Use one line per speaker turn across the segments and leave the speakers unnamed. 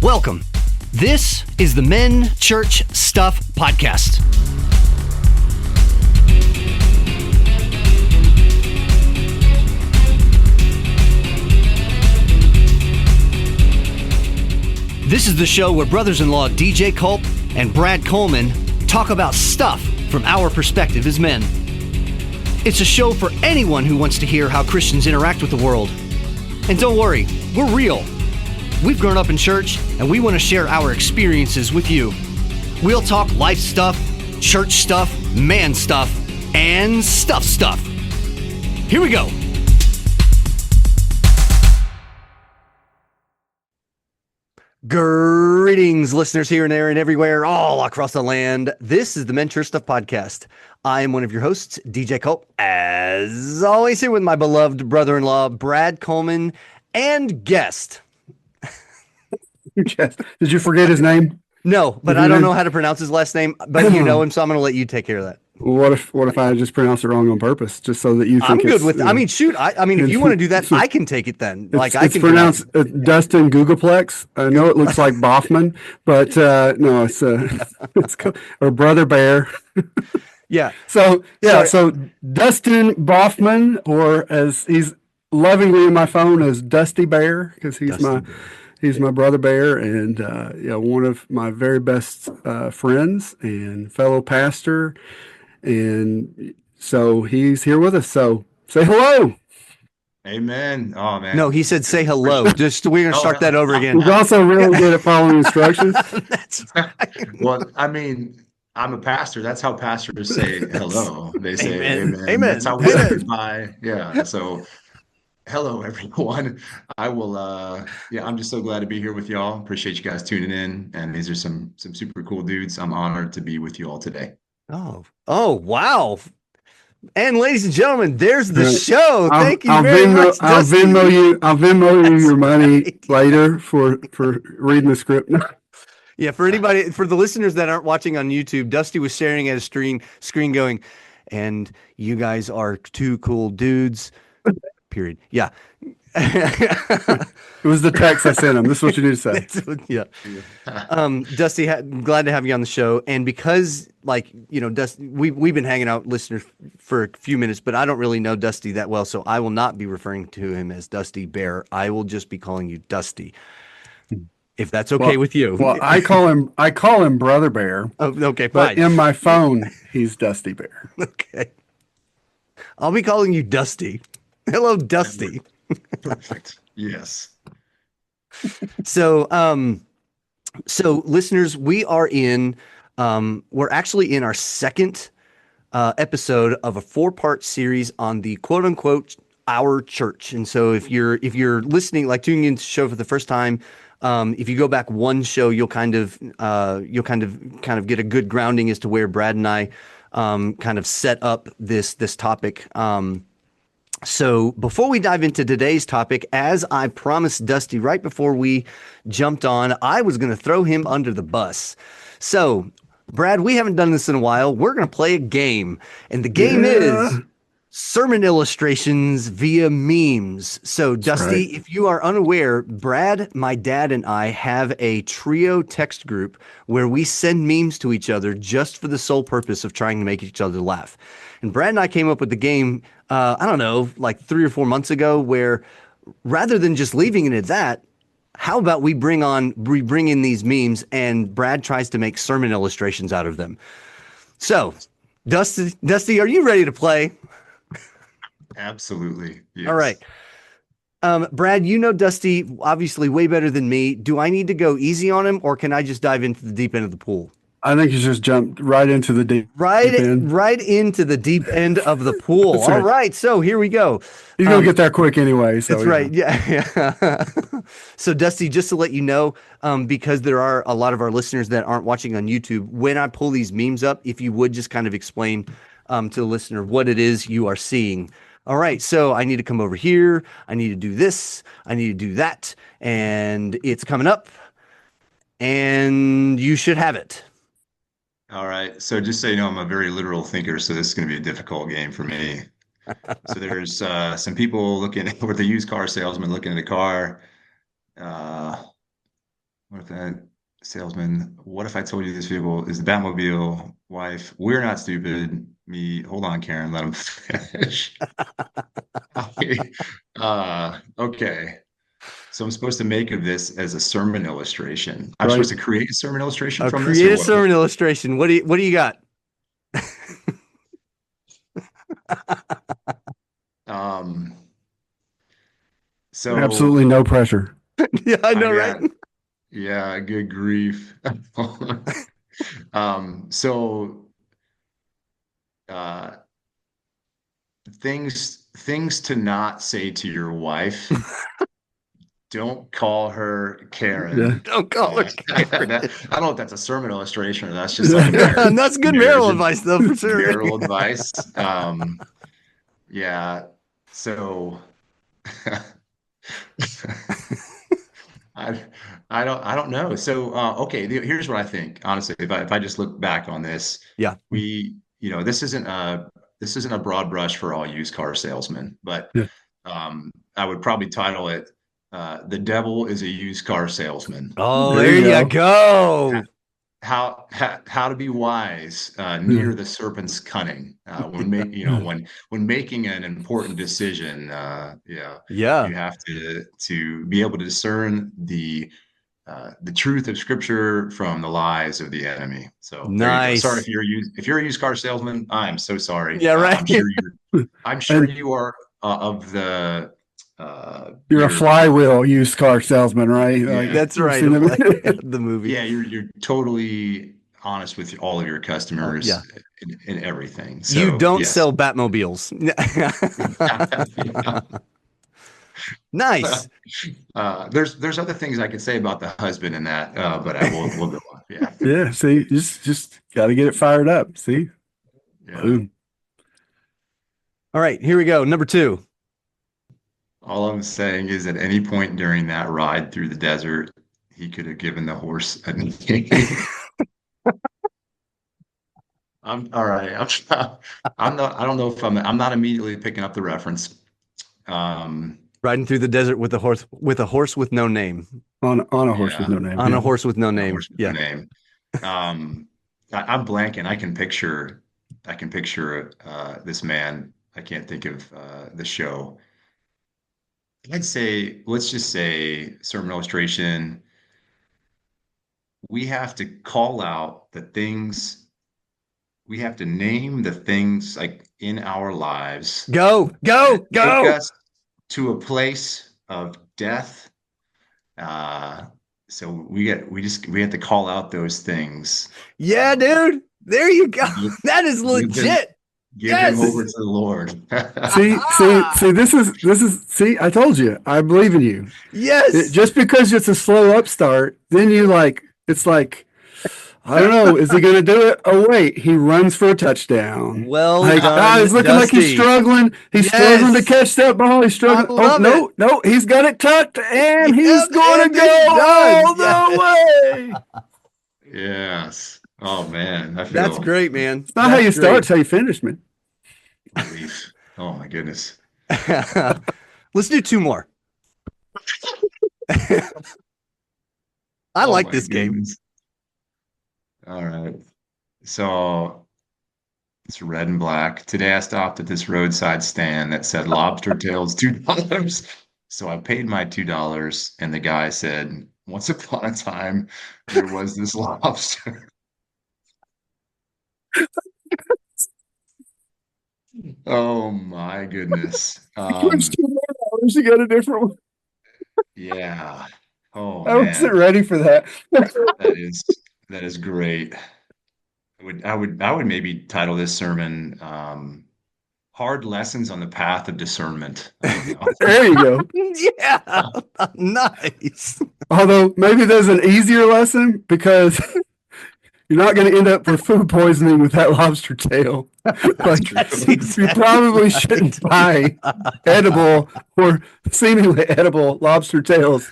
Welcome. This is the Men Church Stuff Podcast. This is the show where brothers-in-law DJ Culp and Brad Coleman talk about stuff from our perspective as men. It's a show for anyone who wants to hear how Christians interact with the world. And don't worry, we're real. We've grown up in church, and we want to share our experiences with you. We'll talk life stuff, church stuff, man stuff, and stuff. Here we go. Greetings, listeners here and there and everywhere, all across the land. This is the Men Church Stuff Podcast. I am one of your hosts, DJ Culp, as always here with my beloved brother-in-law, Brad Coleman, and guest.
Did you forget his name?
No, but I don't know how to pronounce his last name, but you know him, so I'm going to let you take care of that.
What if I just pronounced it wrong on purpose, just so that you think
I'm good with it? I mean, shoot, I mean, if you want to do that, I can take it then.
It's pronounced Dustin Googleplex. I know it looks like Baughman, but no, it's or Brother Bear.
Yeah.
So Dustin Baughman, or as he's lovingly in my phone as Dusty Bear, because he's my brother bear, and one of my very best friends and fellow pastor, and so he's here with us. So say hello.
Amen. Oh man.
No, he said say hello. Just we're gonna start that over again.
He's also really good at following instructions.
That's right.
Well, I mean, I'm a pastor. That's how pastors say hello. They say amen.
Amen.
That's how we say goodbye. Yeah. So. Hello, everyone. I will, I'm just so glad to be here with y'all. Appreciate you guys tuning in. And these are some super cool dudes. I'm honored to be with you all today.
Oh, wow. And ladies and gentlemen, there's the show. Thank you very much.
I'll Venmo you your money later for reading the script.
Yeah, for the listeners that aren't watching on YouTube, Dusty was staring at a screen going, and you guys are two cool dudes. Period. Yeah.
It was the text I sent him. This is what you need to say.
Yeah. Dusty, glad to have you on the show. And because, Dusty, we've been hanging out, listeners, for a few minutes, but I don't really know Dusty that well, so I will not be referring to him as Dusty Bear. I will just be calling you Dusty, if that's okay with you.
Well, I call him Brother Bear.
Oh, okay,
fine. But in my phone, he's Dusty Bear.
Okay. I'll be calling you Dusty. Hello, Dusty.
Perfect. Yes.
So listeners, we're actually in our second episode of a 4-part series on the quote unquote our church. And so if you're listening, like tuning into the show for the first time, if you go back one show, you'll kind of get a good grounding as to where Brad and I kind of set up this topic. So before we dive into today's topic, as I promised Dusty right before we jumped on, I was going to throw him under the bus. So, Brad, we haven't done this in a while. We're going to play a game, and the game is sermon illustrations via memes. So, Dusty, if you are unaware, Brad, my dad, and I have a trio text group where we send memes to each other just for the sole purpose of trying to make each other laugh. And Brad and I came up with the game, I don't know, like 3 or 4 months ago, where rather than just leaving it at that, how about we bring in these memes and Brad tries to make sermon illustrations out of them. So, Dusty, are you ready to play?
Absolutely. Yes.
All right. Brad, you know Dusty obviously way better than me. Do I need to go easy on him, or can I just dive into the deep end of the pool?
I think you just jumped right into the deep end.
Right into the deep end of the pool.
All
right, so here we go.
He's gonna get there quick anyway. So
that's right. Yeah. So Dusty, just to let you know, because there are a lot of our listeners that aren't watching on YouTube, when I pull these memes up, if you would just kind of explain to the listener what it is you are seeing. All right, so I need to come over here. I need to do this. I need to do that, and it's coming up, and you should have it.
All right. So just so you know, I'm a very literal thinker, so this is going to be a difficult game for me. So there's some people looking with a used car salesman looking at a car. What if that salesman? What if I told you this vehicle is the Batmobile? Wife, we're not stupid. Me, hold on, Karen, let him finish. Okay. Okay. So I'm supposed to make of this as a sermon illustration. I'm
Right.
supposed to create a sermon illustration from this,
Create
or
a
what?
sermon illustration. What do you got?
Um, so
Absolutely no pressure.
Yeah, I
I
know, right?
got, yeah, good grief. So uh, things to not say to your wife. Don't call her
Yeah.
Karen.
Don't call her Karen.
I don't know if that's a sermon illustration or that's just like a marriage,
That's good
marriage
marital advice, though, for sure.
marital advice. Yeah. So I I don't know. So okay, here's what I think. Honestly, if I just look back on this,
Yeah.
this isn't a broad brush for all used car salesmen, but
Yeah.
I would probably title it "The Devil is a Used Car Salesman."
Oh,
There
there
you
you
go.
go.
How to be wise
Yeah.
near the serpent's cunning when making an important decision. Yeah,
Yeah.
you have to be able to discern the truth of Scripture from the lies of the enemy. So there you go. Sorry
Nice.
if you're a used car salesman. I'm so sorry.
Yeah, right.
I'm sure
And
you are of the
you're a
you're
flywheel used car salesman, right? Like
yeah
That's
you've
right.
seen them.
The movie.
yeah you're totally honest with all of your
Oh, yeah.
customers in everything.
You
So
don't
yes.
sell Batmobiles. Nice.
There's other things I could say about the husband in that, but we'll go on. Yeah.
Yeah. See, just got to get it fired up. See,
Yeah.
boom.
All right, here we go. Number 2.
All I'm saying is at any point during that ride through the desert, he could have given the horse a name. I'm all right. I'm not, I don't know if I'm not immediately picking up the reference. Um,
Riding through the desert with a horse with no name.
On a horse with
yeah,
no name.
On
Yeah.
a horse with no
a
name.
horse with no
Yeah.
name. I'm blanking. I can picture this man. I can't think of the show. Let's just say sermon illustration. We have to call out the things, we have to name the things like in our lives
Go,
that
go,
take
go.
us to a place of death. Uh, so we have to call out those things.
Yeah, dude. There you go.
Give,
That is
give them,
legit.
give them
Yes.
over to the Lord.
See, this is, see, I told you, I believe in you.
Yes.
Just because it's a slow upstart, then it's like, I don't know, is he going to do it? Oh, wait, he runs for a touchdown.
Well
Like,
done,
he's looking like he's
Dusty.
struggling. He's struggling to
Yes.
catch that ball. He's struggling.
I
Oh,
love
no, no, he's got it tucked and he's
Yep,
going
and
to
it's
go
done.
all the way.
Yes. Oh man, I
That's
feel
great, man.
It's not how you start, it's how you finish, man.
relief. Oh my goodness.
Let's do 2 more. I
Oh
like
my
this game.
goodness. All right. So it's red and black. Today I stopped at this roadside stand that said lobster tails $2. So I paid my $2 and the guy said, once upon a time there was this lobster. Oh my goodness.
She got a different one.
Yeah. Oh
I wasn't
man.
ready for that.
That is great. I would maybe title this sermon Hard Lessons on the Path of Discernment. I don't know.
There you go.
Yeah. Nice.
Although maybe there's an easier lesson because you're not going to end up with food poisoning with that lobster tail. Like,
That's
you
exactly
probably
right.
shouldn't buy edible or seemingly edible lobster tails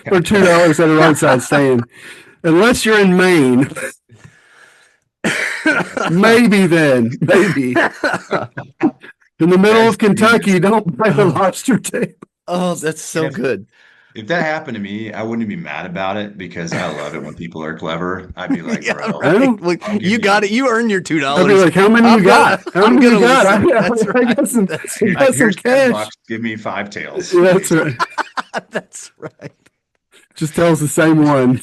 for $2 at a roadside stand, unless you're in Maine. Maybe then, maybe in the middle
That's
of Kentucky,
genius.
don't buy a lobster tail.
Oh, that's so
If-
good.
if that happened to me, I wouldn't be mad about it because I love it when people are clever. I'd be like,
Yeah,
bro,
right.
Oh,
Like
I'll give
you got it.
you.
You earned your $2.
I'd be like, how many you
I'm gonna
got? How
I'm
many you
gonna
got?
listen. That's
I
right.
got some,
That's
I
right.
got some
Here's 10
cash.
bucks. Give me 5 tails,
That's
please.
right.
That's right.
Just tell us the same one.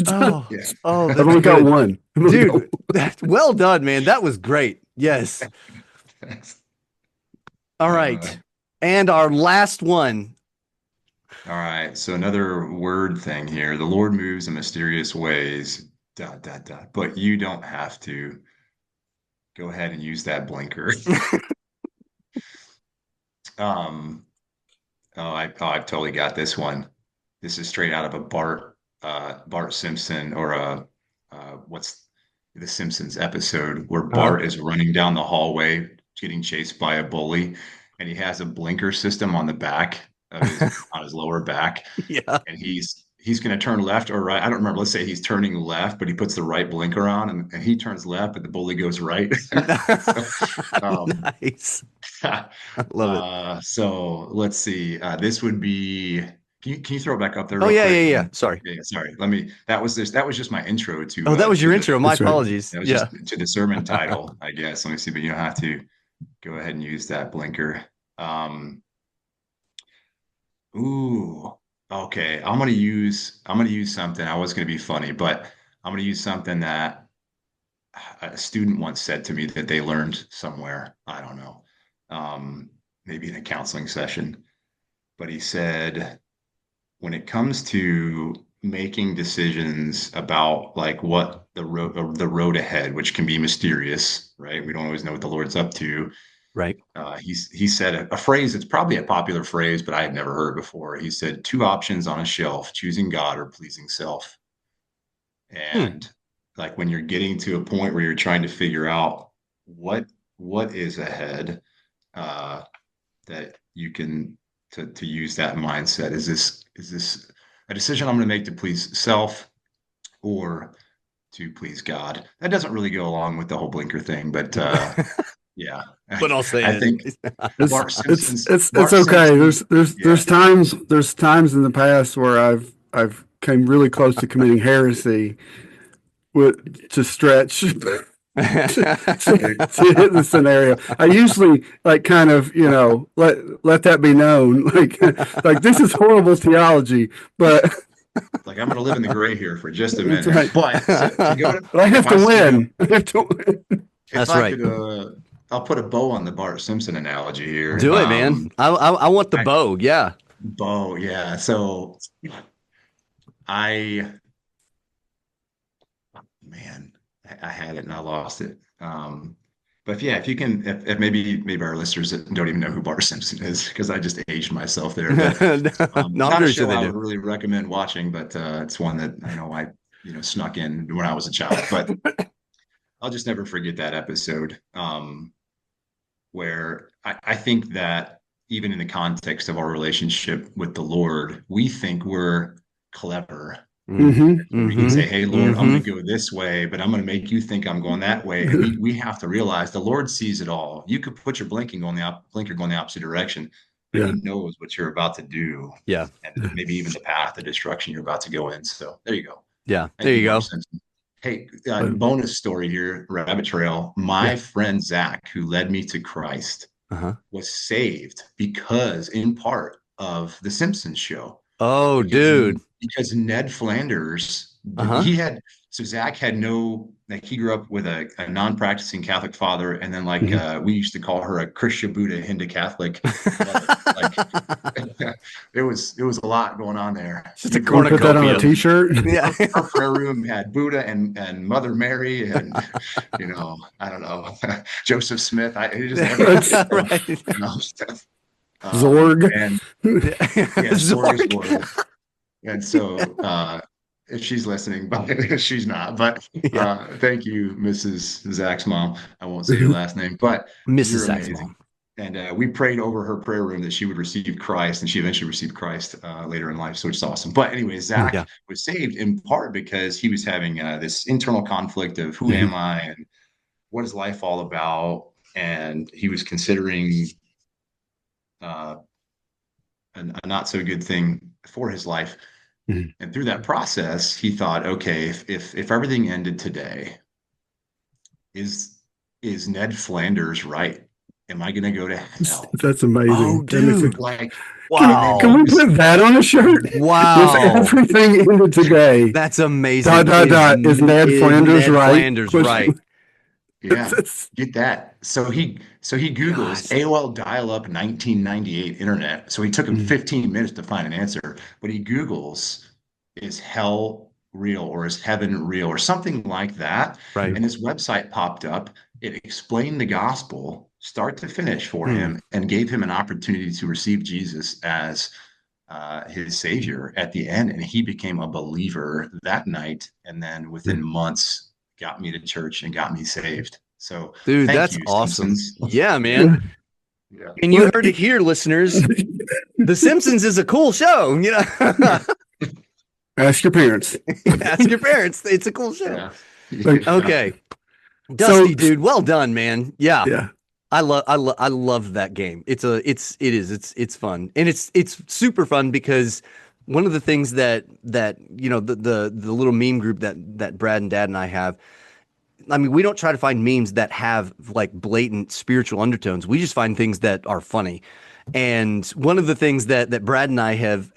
Oh,
Yeah.
oh,
I've
that's
only got
good.
one. I've only got
Dude, that well done, man. That was great. Yes.
Thanks.
All
Uh,
right. And our last one.
all right. So another word thing here. The Lord moves in mysterious ways. Dot dot dot. But you don't have to go ahead and use that blinker. Um, I've totally got this one. This is straight out of a Bart Simpson or what's the Simpsons episode where
Uh-huh.
Bart is running down the hallway getting chased by a bully, and he has a blinker system on the back of his on his lower back,
Yeah.
and he's going to turn left or right. I don't remember. Let's say he's turning left, but he puts the right blinker on, and he turns left, but the bully goes right. So, um,
Nice. I love it.
so let's see. This would be. Can you throw it back up there
Oh
real
yeah,
quick?
yeah, yeah. Sorry.
Yeah, sorry. Let me. That was just my intro
Oh, that was
to
your
the.
intro. My
That's right.
apologies.
That was
Yeah.
just to the sermon title, I guess. Let me see, but you don't have to go ahead and use that blinker. Um, ooh, okay. I'm gonna use something. I was gonna be funny, but I'm gonna use something that a student once said to me that they learned somewhere. I don't know. Um, maybe in a counseling session, but he said when it comes to making decisions about like what the road ahead, which can be mysterious, right? We don't always know what the Lord's up to.
Right.
He said a phrase that's probably a popular phrase, but I had never heard before. He said two options on a shelf: choosing God or pleasing self.
Hmm.
And like when you're getting to a point where you're trying to figure out what what is ahead, uh, that you can to use that mindset. Is this a decision I'm going to make to please self or to please God? That doesn't really go along with the whole blinker thing, but yeah,
But I'll say
I
it
think
anyways.
It's
Bart
it's
Simpson's
it's it's
Bart
okay.
Simpson.
There's
Yeah.
times in the past where I've came really close to committing heresy with to stretch to hit the scenario. I usually like kind of let that be known like this is horrible theology, but
Like I'm going to live in the gray here for just a
it's
minute,
right.
but to go to
But I have
if
to
I
win. I have to win.
if
That's
I
right.
could I'll put a bow on the Bart Simpson analogy here.
Do it, man. I want the
I
bow. Yeah.
bow, yeah. So I man, I had it and I lost it. But yeah, if you can, if maybe our listeners that don't even know who Bart Simpson is, because I just aged myself there. But
No,
it's
I'm
not a
pretty sure
show
they
I
do.
would really recommend watching, but it's one that I know I snuck in when I was a child. But I'll just never forget that episode, where I think that even in the context of our relationship with the Lord, we think we're clever.
Mm.
Hmm.
We can
Mm-hmm.
say, "Hey, Lord, I'm
Mm-hmm.
going to go this way, but I'm going to make you think I'm going that way." And we have to realize the Lord sees it all. You could put your blinker going the opposite direction, but
Yeah.
He knows what you're about to do,
Yeah.
and maybe even the path of destruction you're about to go in. So there you go.
Yeah.
Thank
There
you,
you
Bart
go.
Simpson. Hey,
But,
bonus story here, rabbit trail.
yeah.
My friend Zach, who led me to Christ,
Uh-huh.
was saved because, in part, of the Simpsons show
Oh,
because
dude.
because Ned Flanders
Uh-huh.
he had so Zach had no like he grew up with a non-practicing Catholic father and then like
Mhm.
we used to call her a Christian Buddha Hindu Catholic mother like it was a lot going on there.
Just a
We grew
Want
up
to put
in
that on a
cornucopia.
t-shirt?
Yeah.
our prayer room had Buddha and Mother Mary and I don't know Joseph Smith. It just everything.
That's
So,
Right.
you know,
Zorg.
and
Yeah.
yeah, Zorg's
Zork.
Lord. And so, if she's listening, but she's not. But
Yeah.
thank you, Mrs. Zach's mom. I won't say your last name, but
Mrs.
you're
Sax's
amazing.
mom.
And we prayed over her prayer room that she would receive Christ, and she eventually received Christ later in life. So it's awesome. But anyway, Zach
Yeah.
was saved in part because he was having this internal conflict of who
Mhm.
am I and what is life all about, and he was considering uh, a not so good thing for his life.
Mhm.
And through that process, he thought, okay, if everything ended today, is Ned Flanders right? Am I going to go to hell?
That's
Oh,
amazing. That makes it.
dude.
Like, and then
Can
Wow.
we put that on a shirt? If
Wow.
everything ended today,
That's amazing.
is Ned
Is
Flanders
Ned
right?
Flanders right?
yeah, get that. So he Googles
Gosh.
AOL dial-up 1998 internet. So he took him
Mm,
15 minutes to find an answer, but he Googles, is hell real or is heaven real or something like that?
Right.
And his website popped up. It explained the gospel start to finish for
Hmm.
him and gave him an opportunity to receive Jesus as his savior at the end. And he became a believer that night. And then within
mm.
months, got me to church and got me saved. So
Dude,
thank
that's
you,
awesome.
Simpsons.
Yeah,
Yeah.
man.
Yeah.
And you
Well,
heard it here, listeners. The Simpsons is a cool show,
ask your parents.
Ask your parents. It's a cool show.
Yeah.
Like,
Yeah.
Okay.
so
Dusty, dude, well done, man. Yeah.
yeah,
I love that game. It's fun. And it's super fun because one of the things that the little meme group that Brad and Dad and I have, I mean, we don't try to find memes that have like blatant spiritual undertones. We just find things that are funny. And one of the things that Brad and I have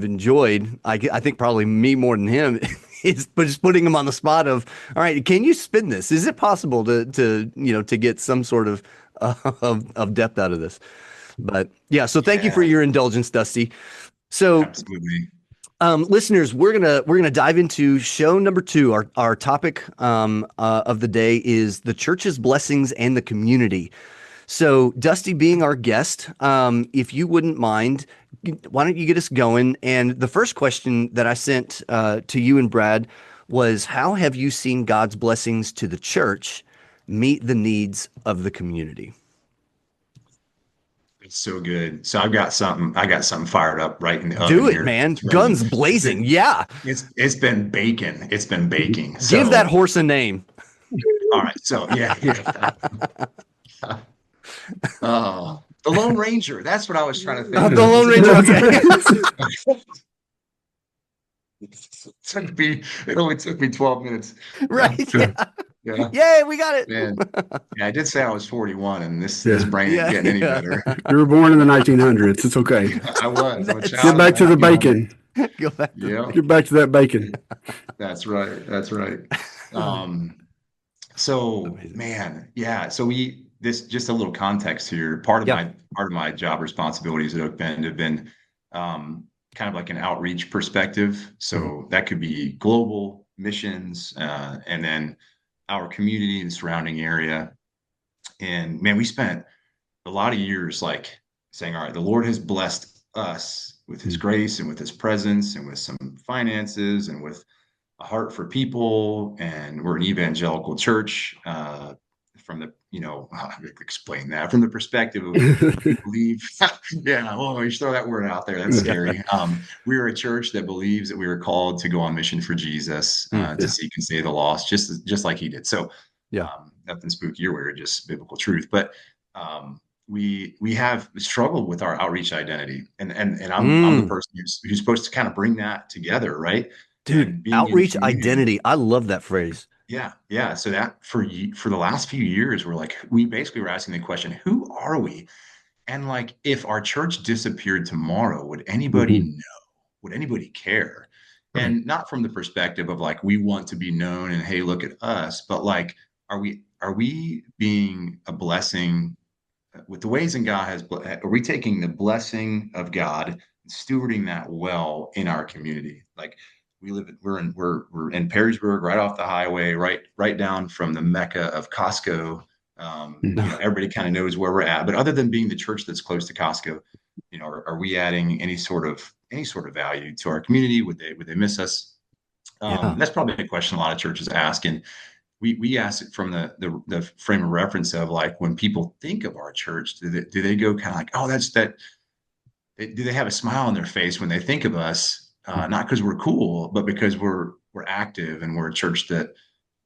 enjoyed, I think probably me more than him, is just putting him on the spot of, all right, can you spin this? Is it possible to get some sort of of depth out of this? But yeah, so thank you for
Yeah,
your indulgence, Dusty. So
absolutely.
listeners, we're gonna dive into show number two. Our topic of the day is the church's blessings and the community. So, Dusty, being our guest, if you wouldn't mind, why don't you get us going? And the first question that I sent to you and Brad was, how have you seen God's blessings to the church meet the needs of the community?
It's so good. So I got something fired up right in the oven
Do it,
here.
man.
It's ready.
Guns blazing. Yeah.
It's been baking. It's been baking.
Give that
So
horse a name.
all right. So yeah. Oh, the Lone Ranger. That's what I was trying to think
The
of.
Lone Ranger. Okay.
It only took me 12 minutes.
Right. Yeah.
Yeah,
Yay, we got it.
man. Yeah, I did say I was 41 and this
yeah.
brain ain't
Yeah.
getting any
Yeah.
better.
You were born in the 1900s. It's okay.
I was. I'm a
That's
Get
child of
back
the
to the
1900s.
bacon.
Go back to
Yeah,
Get back to that bacon.
that's right. That's right. Um, so
amazing.
man, yeah. So this just a little context here.
Yeah.
Part of my job responsibilities at Oak Bend have been kind of like an outreach perspective.
Mhm.
So that could be global missions, and then our community and surrounding area. And man, we spent a lot of years like saying, all right, the Lord has blessed us with his grace and with his presence and with some finances and with a heart for people. And we're an evangelical church, from the, how to explain that from the perspective of we believe, yeah, well, you throw that word out there. That's scary. We are a church that believes that we were called to go on mission for Jesus,
Mm,
to
Yeah.
seek and save the lost, just like he did. So,
yeah.
nothing spooky or weird, just biblical truth. But we have struggled with our outreach identity, and I'm the
Mm.
person who's supposed to kind of bring that together, right?
Dude,
And being in
outreach
community.
identity. I love that phrase.
Yeah, yeah. So that for the last few years, we basically were asking the question, who are we? And like, if our church disappeared tomorrow, would anybody
Mhm.
know? Would anybody care?
Right.
And not from the perspective of like, we want to be known and hey, look at us, but like, are we being a blessing with the ways in God are we taking the blessing of God and stewarding that well in our community? Like we're in Perrysburg, right off the highway, right down from the Mecca of Costco.
Mhm.
Everybody kind of knows where we're at, but other than being the church that's close to Costco, are we adding any sort of value to our community? Would they miss us?
Yeah.
That's probably a question a lot of churches ask, and we ask it from the frame of reference of like, when people think of our church, do they go kind of like, oh, that's that? Do they have a smile on their face when they think of us? Not because we're cool, but because we're active and we're a church that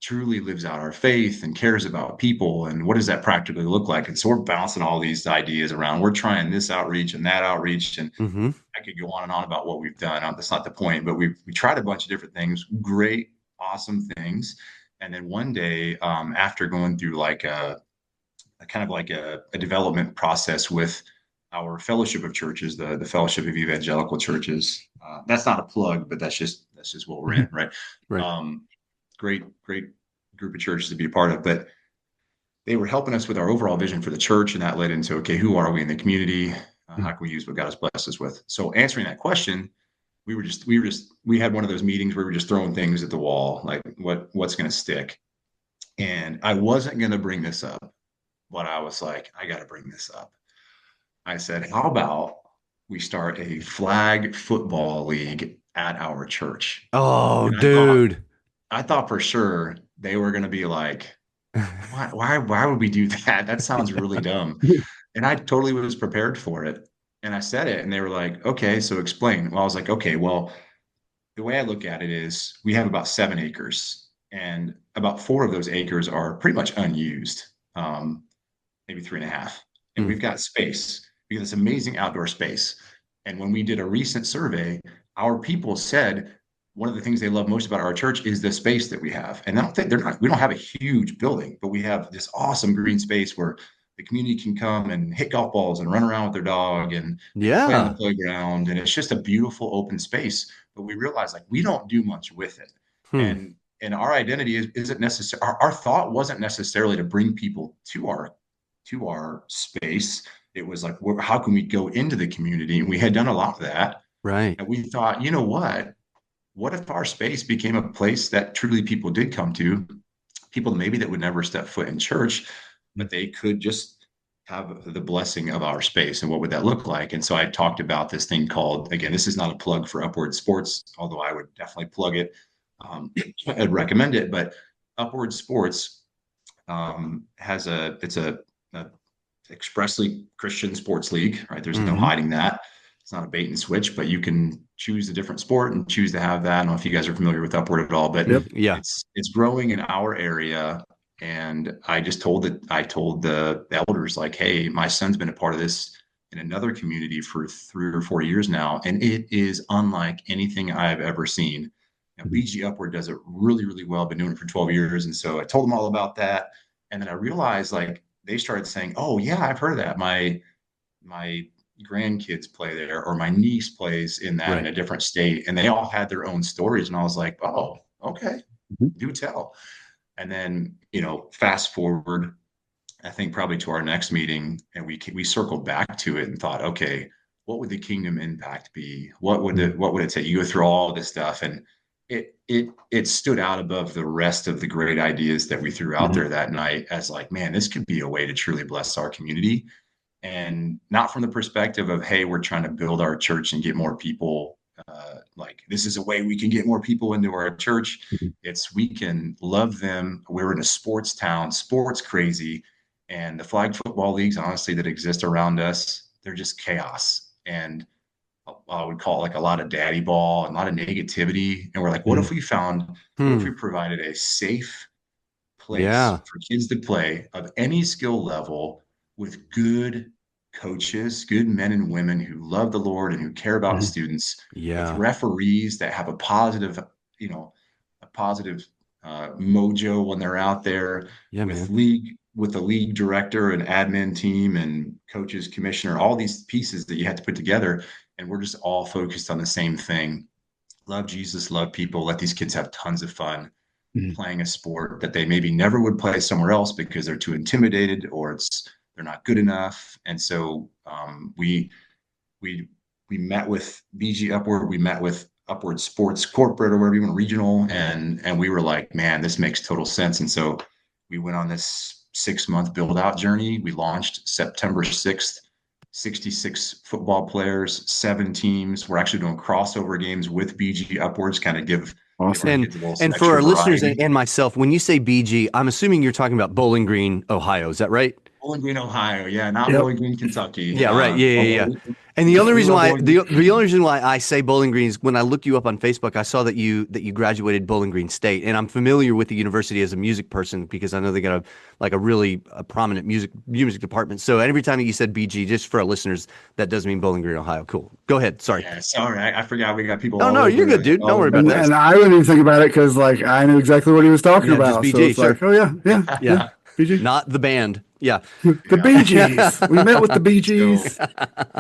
truly lives out our faith and cares about people, and what does that practically look like? And so we're bouncing all these ideas around. We're trying this outreach and that outreach, and
Mm-hmm.
I could go on and on about what we've done. That's not the point, but we tried a bunch of different things, great, awesome things. And then one day, after going through like a kind of like a development process with our fellowship of churches, the Fellowship of Evangelical Churches. That's not a plug, but that's just what we're in, right?
Right.
Great group of churches to be a part of, but they were helping us with our overall vision for the church, and that led into, okay, who are we in the community? How can we use what God has blessed us with? So answering that question, we had one of those meetings where we were just throwing things at the wall, like what's going to stick. And I wasn't going to bring this up, but I was like, I got to bring this up. I said, how about we start a flag football league at our church?
Oh,
And
dude.
I thought for sure they were going to be like, why would we do that? That sounds really dumb. And I totally was prepared for it. And I said it, and they were like, okay, so explain. Well, I was like, okay, well, the way I look at it is we have about 7 acres, and about 4 of those acres are pretty much unused, maybe 3.5. And
Mm.
we've got space. We have this amazing outdoor space. And when we did a recent survey, our people said one of the things they love most about our church is the space that we have. And I don't think we don't have a huge building, but we have this awesome green space where the community can come and hit golf balls and run around with their dog, and they can play on the
Yeah.
playground. And it's just a beautiful open space. But we realize like we don't do much with it.
Hmm.
And our identity isn't necessary. Our thought wasn't necessarily to bring people to our space. It was like, how can we go into the community? And we had done a lot of that.
Right.
And we thought, you know what? What if our space became a place that truly people did come to, people maybe that would never step foot in church, but they could just have the blessing of our space? And what would that look like? And so I talked about this thing called, again, this is not a plug for Upward Sports, although I would definitely plug it. I'd recommend it, but Upward Sports has a expressly Christian sports league, right? There's no
Mm-hmm.
hiding that. It's not a bait and switch, but you can choose a different sport and choose to have that. I don't know if you guys are familiar with Upward at all, but
Yep.
Yeah.
it's growing in our area. And I told the elders, like, hey, my son's been a part of this in another community for 3 or 4 years now, and it is unlike anything I've ever seen. Now, BG Upward does it really, really well. Been doing it for 12 years. And so I told them all about that. And then I realized like they started saying, oh yeah, I've heard of that. My grandkids play there, or my niece plays in that in
Right.
a different state. And they all had their own stories. And I was like, oh, okay, do tell. And then, fast forward, I think probably to our next meeting, and we circled back to it and thought, okay, what would the kingdom impact be? What would it take? You go through all this stuff, and it stood out above the rest of the great ideas that we threw out there that night as like, man, this could be a way to truly bless our community. And not from the perspective of, hey, we're trying to build our church and get more people. Like this is a way we can get more people into our church. It's we can love them. We're in a sports town, sports crazy, and the flag football leagues, honestly, that exist around us, they're just chaos. And I would call it like a lot of daddy ball and a lot of negativity. And we're like, what if we
Hmm.
provided a safe place
Yeah.
for kids to play of any skill level with good coaches, good men and women who love the Lord and who care about the students, with
Yeah.
referees that have you know, a positive mojo when they're out there,
Yeah,
with
man.
the league director and admin team and coaches, commissioner, all these pieces that you have to put together. And we're just all focused on the same thing. Love Jesus, love people, let these kids have tons of fun playing a sport that they maybe never would play somewhere else because they're too intimidated, or they're not good enough. And so we met with BG Upward, we met with Upward Sports Corporate, or whatever you want, regional, and we were like, man, this makes total sense. And so we went on this 6-month build out journey. We launched September 6th. 66 football players, 7 teams. We're actually doing crossover games with BG Upwards, kind of give our
Awesome.
And
kids a little
and for
extra
our listeners
variety.
and myself, when you say BG, I'm assuming you're talking about Bowling Green, Ohio. Is that right?
Bowling Green, Ohio. Yeah, not
Yep.
Bowling Green, Kentucky.
Yeah, right. Yeah, yeah,
Although
yeah. And the only
We
reason
love
why
Bowling
the
Green.
only reason why I say Bowling Green is when I looked you up on Facebook, I saw that you graduated Bowling Green State, and I'm familiar with the university as a music person because I know they got a really prominent music department. So every time you said BG, just for our listeners, that does mean Bowling Green, Ohio. Cool. Go ahead. Sorry.
Yeah, sorry, I forgot we got people
Oh
all
no, you're
over
good, dude. Don't
all
worry
over the
about that.
place.
And I wouldn't even think about it because like I knew exactly what he was talking
Yeah, just
about. So
BG.
it's like,
Sure.
oh yeah, yeah, yeah.
Yeah.
BG.
Not the band. Yeah.
The
Yeah.
Bee Gees. We met with the Bee
So
Gees.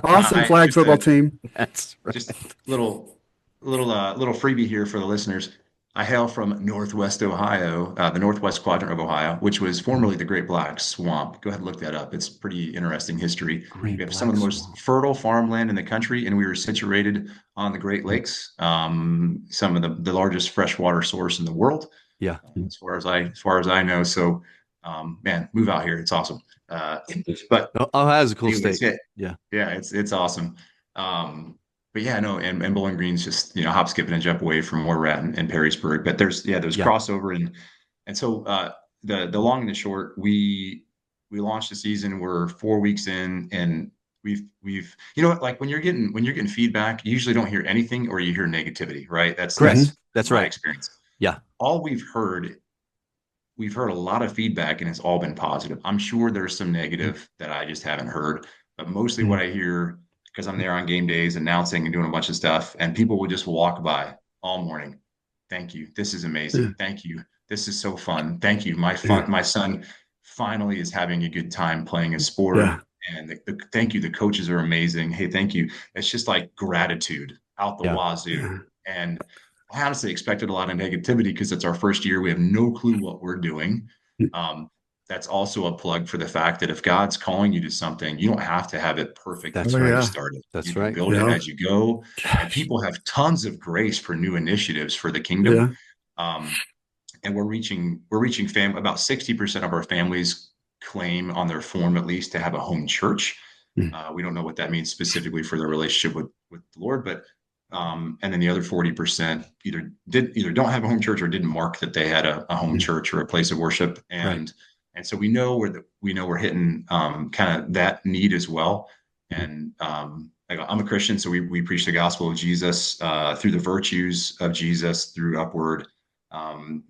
Awesome
I
flag
just
football team.
That's
just
right.
little freebie here for the listeners. I hail from Northwest Ohio, the Northwest quadrant of Ohio, which was formerly the Great Black Swamp. Go ahead and look that up. It's pretty interesting history. We
Great
have some of
Black
the most
Swamp.
fertile farmland in the country, and we were situated on the Great Lakes, some of the largest freshwater source in the world,
Yeah.
as far as I know. So, man, move out here. It's awesome. But
Ohio's a cool
anyways,
state.
yeah,
Yeah.
yeah, it's awesome. But yeah, no, and Bowling Green's just hop, skip, and a jump away from where we're at in Perrysburg. But there's
Yeah.
crossover and so the long and the short, we launched the season. We're 4 weeks in, and we've like when you're getting feedback, you usually don't hear anything or you hear negativity, right? That's
Correct.
that's
Mhm.
that's
That's
my
right.
experience.
Yeah.
All we've heard a lot of feedback and it's all been positive. I'm sure there's some negative that I just haven't heard, but mostly what I hear, because I'm there on game days announcing and doing a bunch of stuff, and people will just walk by all morning. Thank you. This is
Yeah,
amazing. Thank you. This is so fun. Thank you.
yeah,
My son finally is having a good time playing a
yeah,
sport. And thank you. The coaches are amazing. Hey, thank you. It's just like gratitude out the
Yeah.
wazoo.
yeah.
And I honestly expected a lot of negativity because it's our first year. We have no clue what we're doing. Um, that's also a plug for the fact that if God's calling you to something, you don't have to have it perfect
That's
Oh
before you
right.
yeah.
start it. You
That's
can
right.
build it
Yeah.
as you go. And
Gosh.
people have tons of grace for new initiatives for the kingdom.
Yeah.
Um, and we're reaching about 60% of our families claim on their form at least to have a home church.
Mm.
We don't know what that means specifically for their relationship with the Lord, but and then the other 40% either don't have a home church or didn't mark that they had a home
Mm.
church or a place of worship,
Right.
and so we know we're hitting kind of that need as well.
Mm.
And like, I'm a Christian, so we preach the gospel of Jesus through the virtues of Jesus through upward,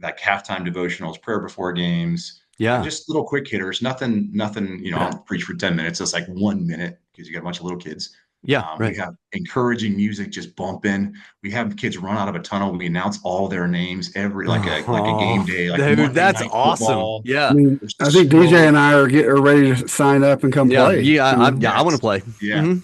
like halftime devotionals, prayer before games,
Yeah.
just little quick hitters. Nothing.
Yeah.
I'll preach for 10 minutes. It's like 1 minute because you got a bunch of little kids.
Yeah.
We
Right.
have encouraging music just bumping. We have kids run out of a tunnel. We announce all their names every like a game
Oh,
day, like
dude,
Monday
that's
night
awesome.
football.
I
Yeah.
mean,
There's the
I think DJ
smoke.
and I are ready to sign up and come
Yeah.
play.
Yeah.
You know?
Yeah. I want to
Yes.
play.
Yeah.
Hmm.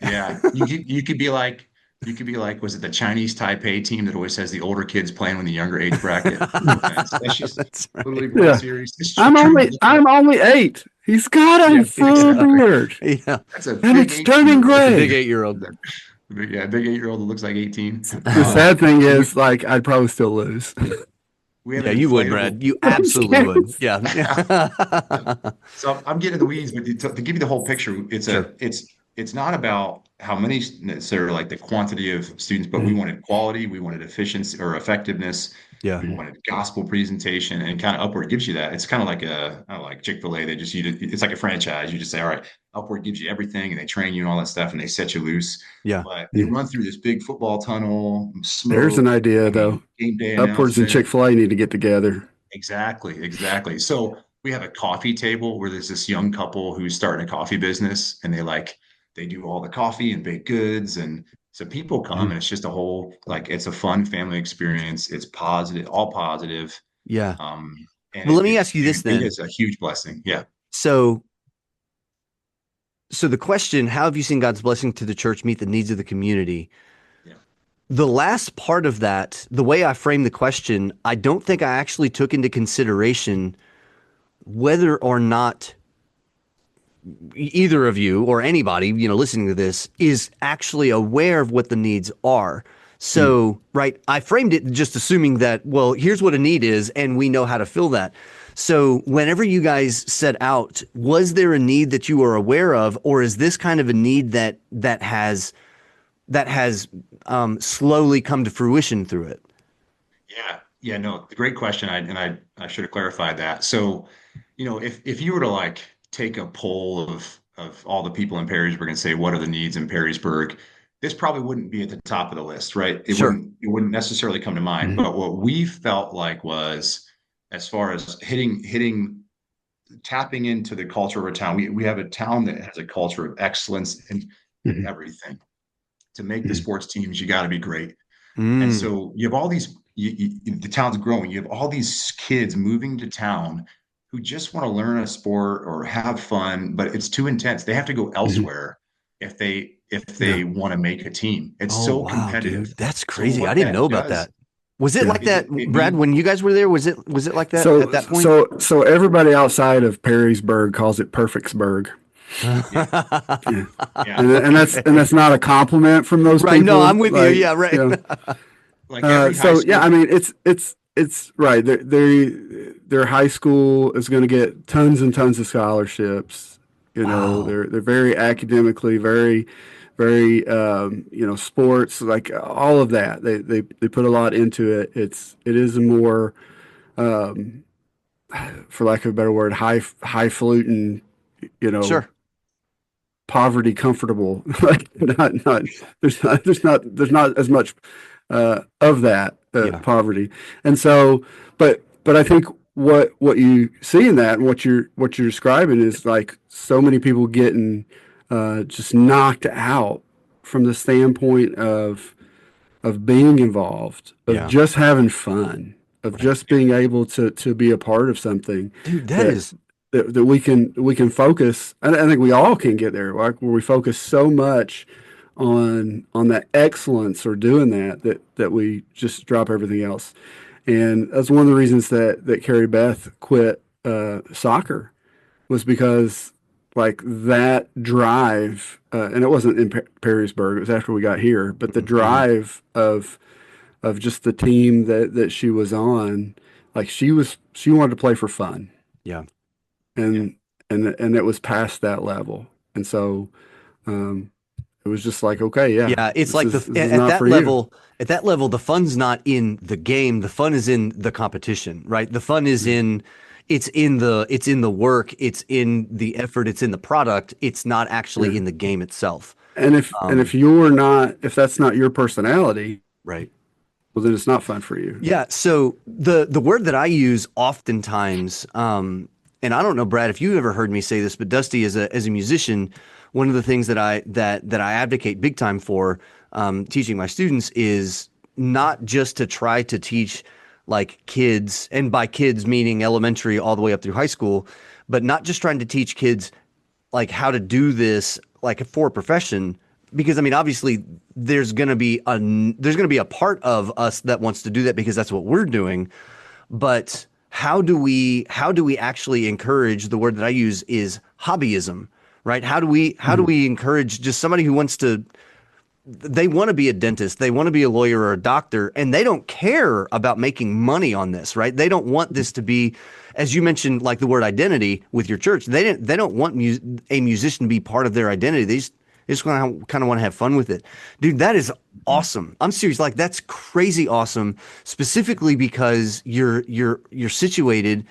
Yeah. You could be like, was it the Chinese Taipei team that always has the older kids playing in the younger age bracket? No offense. That's just
That's right.
Little League World
Yeah.
Series. It's true. Look it up.
I'm only 8. He's got a
Yeah,
full
exactly.
beard
Yeah.
That's a
and
big
it's turning
18-year-old.
It's a big
gray.
8-year-old.
Yeah, big 8-year-old that looks like 18.
The sad thing
So
is, like, I'd probably still lose.
we have
Yeah,
an
you would,
inflatable.
Brad. You
I'm
absolutely
scared.
would. Yeah.
So I'm getting in the weeds, but to give you the whole picture,
Sure.
it's not about how many necessarily like the quantity of students, but we
Mm.
wanted quality, we wanted efficiency or effectiveness,
Yeah.
we wanted gospel presentation, and kind of Upward gives you that. It's kind of like I don't know, like Chick-fil-A. It's like a franchise. You just say, all right, Upward gives you everything, and they train you and all that stuff, and they set you loose.
Yeah.
But they
Mm.
run through this big football tunnel,
There's an
smoke.
idea,
I
though.
mean, game day
Upwards and
announcement.
Chick-fil-A need to get together.
Exactly, exactly. So we have a coffee table where there's this young couple who's starting a coffee business, and they do all the coffee and baked goods, and so people come,
Mm.
and it's just a whole like it's a fun family experience. It's positive, all positive,
Yeah.
um, and
Well, let me ask you this
it
then.
is a huge blessing. Yeah,
So, so the question, how have you seen God's blessing to the church meet the needs of the community?
yeah,
The last part of that, the way I framed the question, I don't think I actually took into consideration whether or not either of you or anybody, listening to this is actually aware of what the needs are.
Mm.
So, right, I framed it just assuming that, well, here's what a need is, and we know how to fill that. So, whenever you guys set out, was there a need that you were aware of, or is this kind of a need that has slowly come to fruition through it?
yeah, yeah. No, great question. I should have clarified that. So, if you were to like take a poll of all the people in Perrysburg and say, what are the needs in Perrysburg? This probably wouldn't be at the top of the list, right?
Sure.
It wouldn't necessarily come to mind.
Mhm.
But what we felt like was, as far as tapping into the culture of our town, we have a town that has a culture of excellence in
Mhm.
everything. To make the
Mhm.
sports teams, you got to be great. And
Mm.
so you have all these, the town's growing. You have all these kids moving to town who just want to learn a sport or have fun, but it's too intense. They have to go
Mhm.
elsewhere if
Yeah.
they want to make a team. It's
Oh
so
wow,
competitive.
dude. That's
So
crazy. I
what
didn't know
that
about that.
does
Was it
Yeah.
like that,
it
Brad,
means
when you guys were there? Was it like that at
So
that point?
so everybody outside of Perrysburg calls it Perfectsburg.
yeah,
Yeah.
yeah.
And
Okay.
that's not a compliment from those
Right. No,
people.
I'm with you.
Like,
Yeah,
you
right.
know,
Like every high
so yeah, I
school.
mean, it's right. Their high school is going to get tons and tons of scholarships. You know,
Wow.
they're very academically, very sports, like all of that. They put a lot into it. It is a more, um, for lack of a better word, highfalutin, you know,
Sure.
poverty comfortable. Like not there's not as much of that
Yeah.
poverty, and so but I think what you see in that and what you're describing is like so many people getting just knocked out from the standpoint of being involved, of
Yeah.
just having fun, of just being able to be a part of something
Dude, that
that
is
that we can focus. I think we all can get there, like where we focus so much on that excellence or doing that we just drop everything else. And that's one of the reasons that Carrie Beth quit soccer was because like that drive, and it wasn't in Perrysburg, it was after we got here, but the
mhm.
drive of just the team that she was on, like she wanted to play for fun,
Yeah.
Yeah.
and and it was past that level, and so um, it was just like, okay, yeah,
Yeah, it's like
this is
at
not for you.
that level, the fun's not in the game. The fun is in the competition, right? The fun is
Mhm.
in it's in the work, it's in the effort, it's in the product. It's not actually
Yeah,
in the game itself.
and if
Um,
you're not, if that's not your personality,
right.
well, then it's not fun for you.
Yeah, so the word that I use oftentimes, and I don't know, Brad, if you ever heard me say this, but Dusty, as a musician, one of the things that I advocate big time for teaching my students is not just to try to teach like kids, and by kids meaning elementary all the way up through high school, but not just trying to teach kids like how to do this like for a profession, because I mean obviously there's going to be a part of us that wants to do that because that's what we're doing, but how do we actually encourage, the word that I use is hobbyism, right? How do
Mhm.
we encourage just somebody who wants to, they want to be a dentist, they want to be a lawyer or a doctor, and they don't care about making money on this, right? They don't want this to be, as you mentioned, like the word identity with your church. They don't want a musician to be part of their identity. They just kind of want to have fun with it, dude. That is awesome. I'm serious. Like that's crazy awesome, specifically because you're situated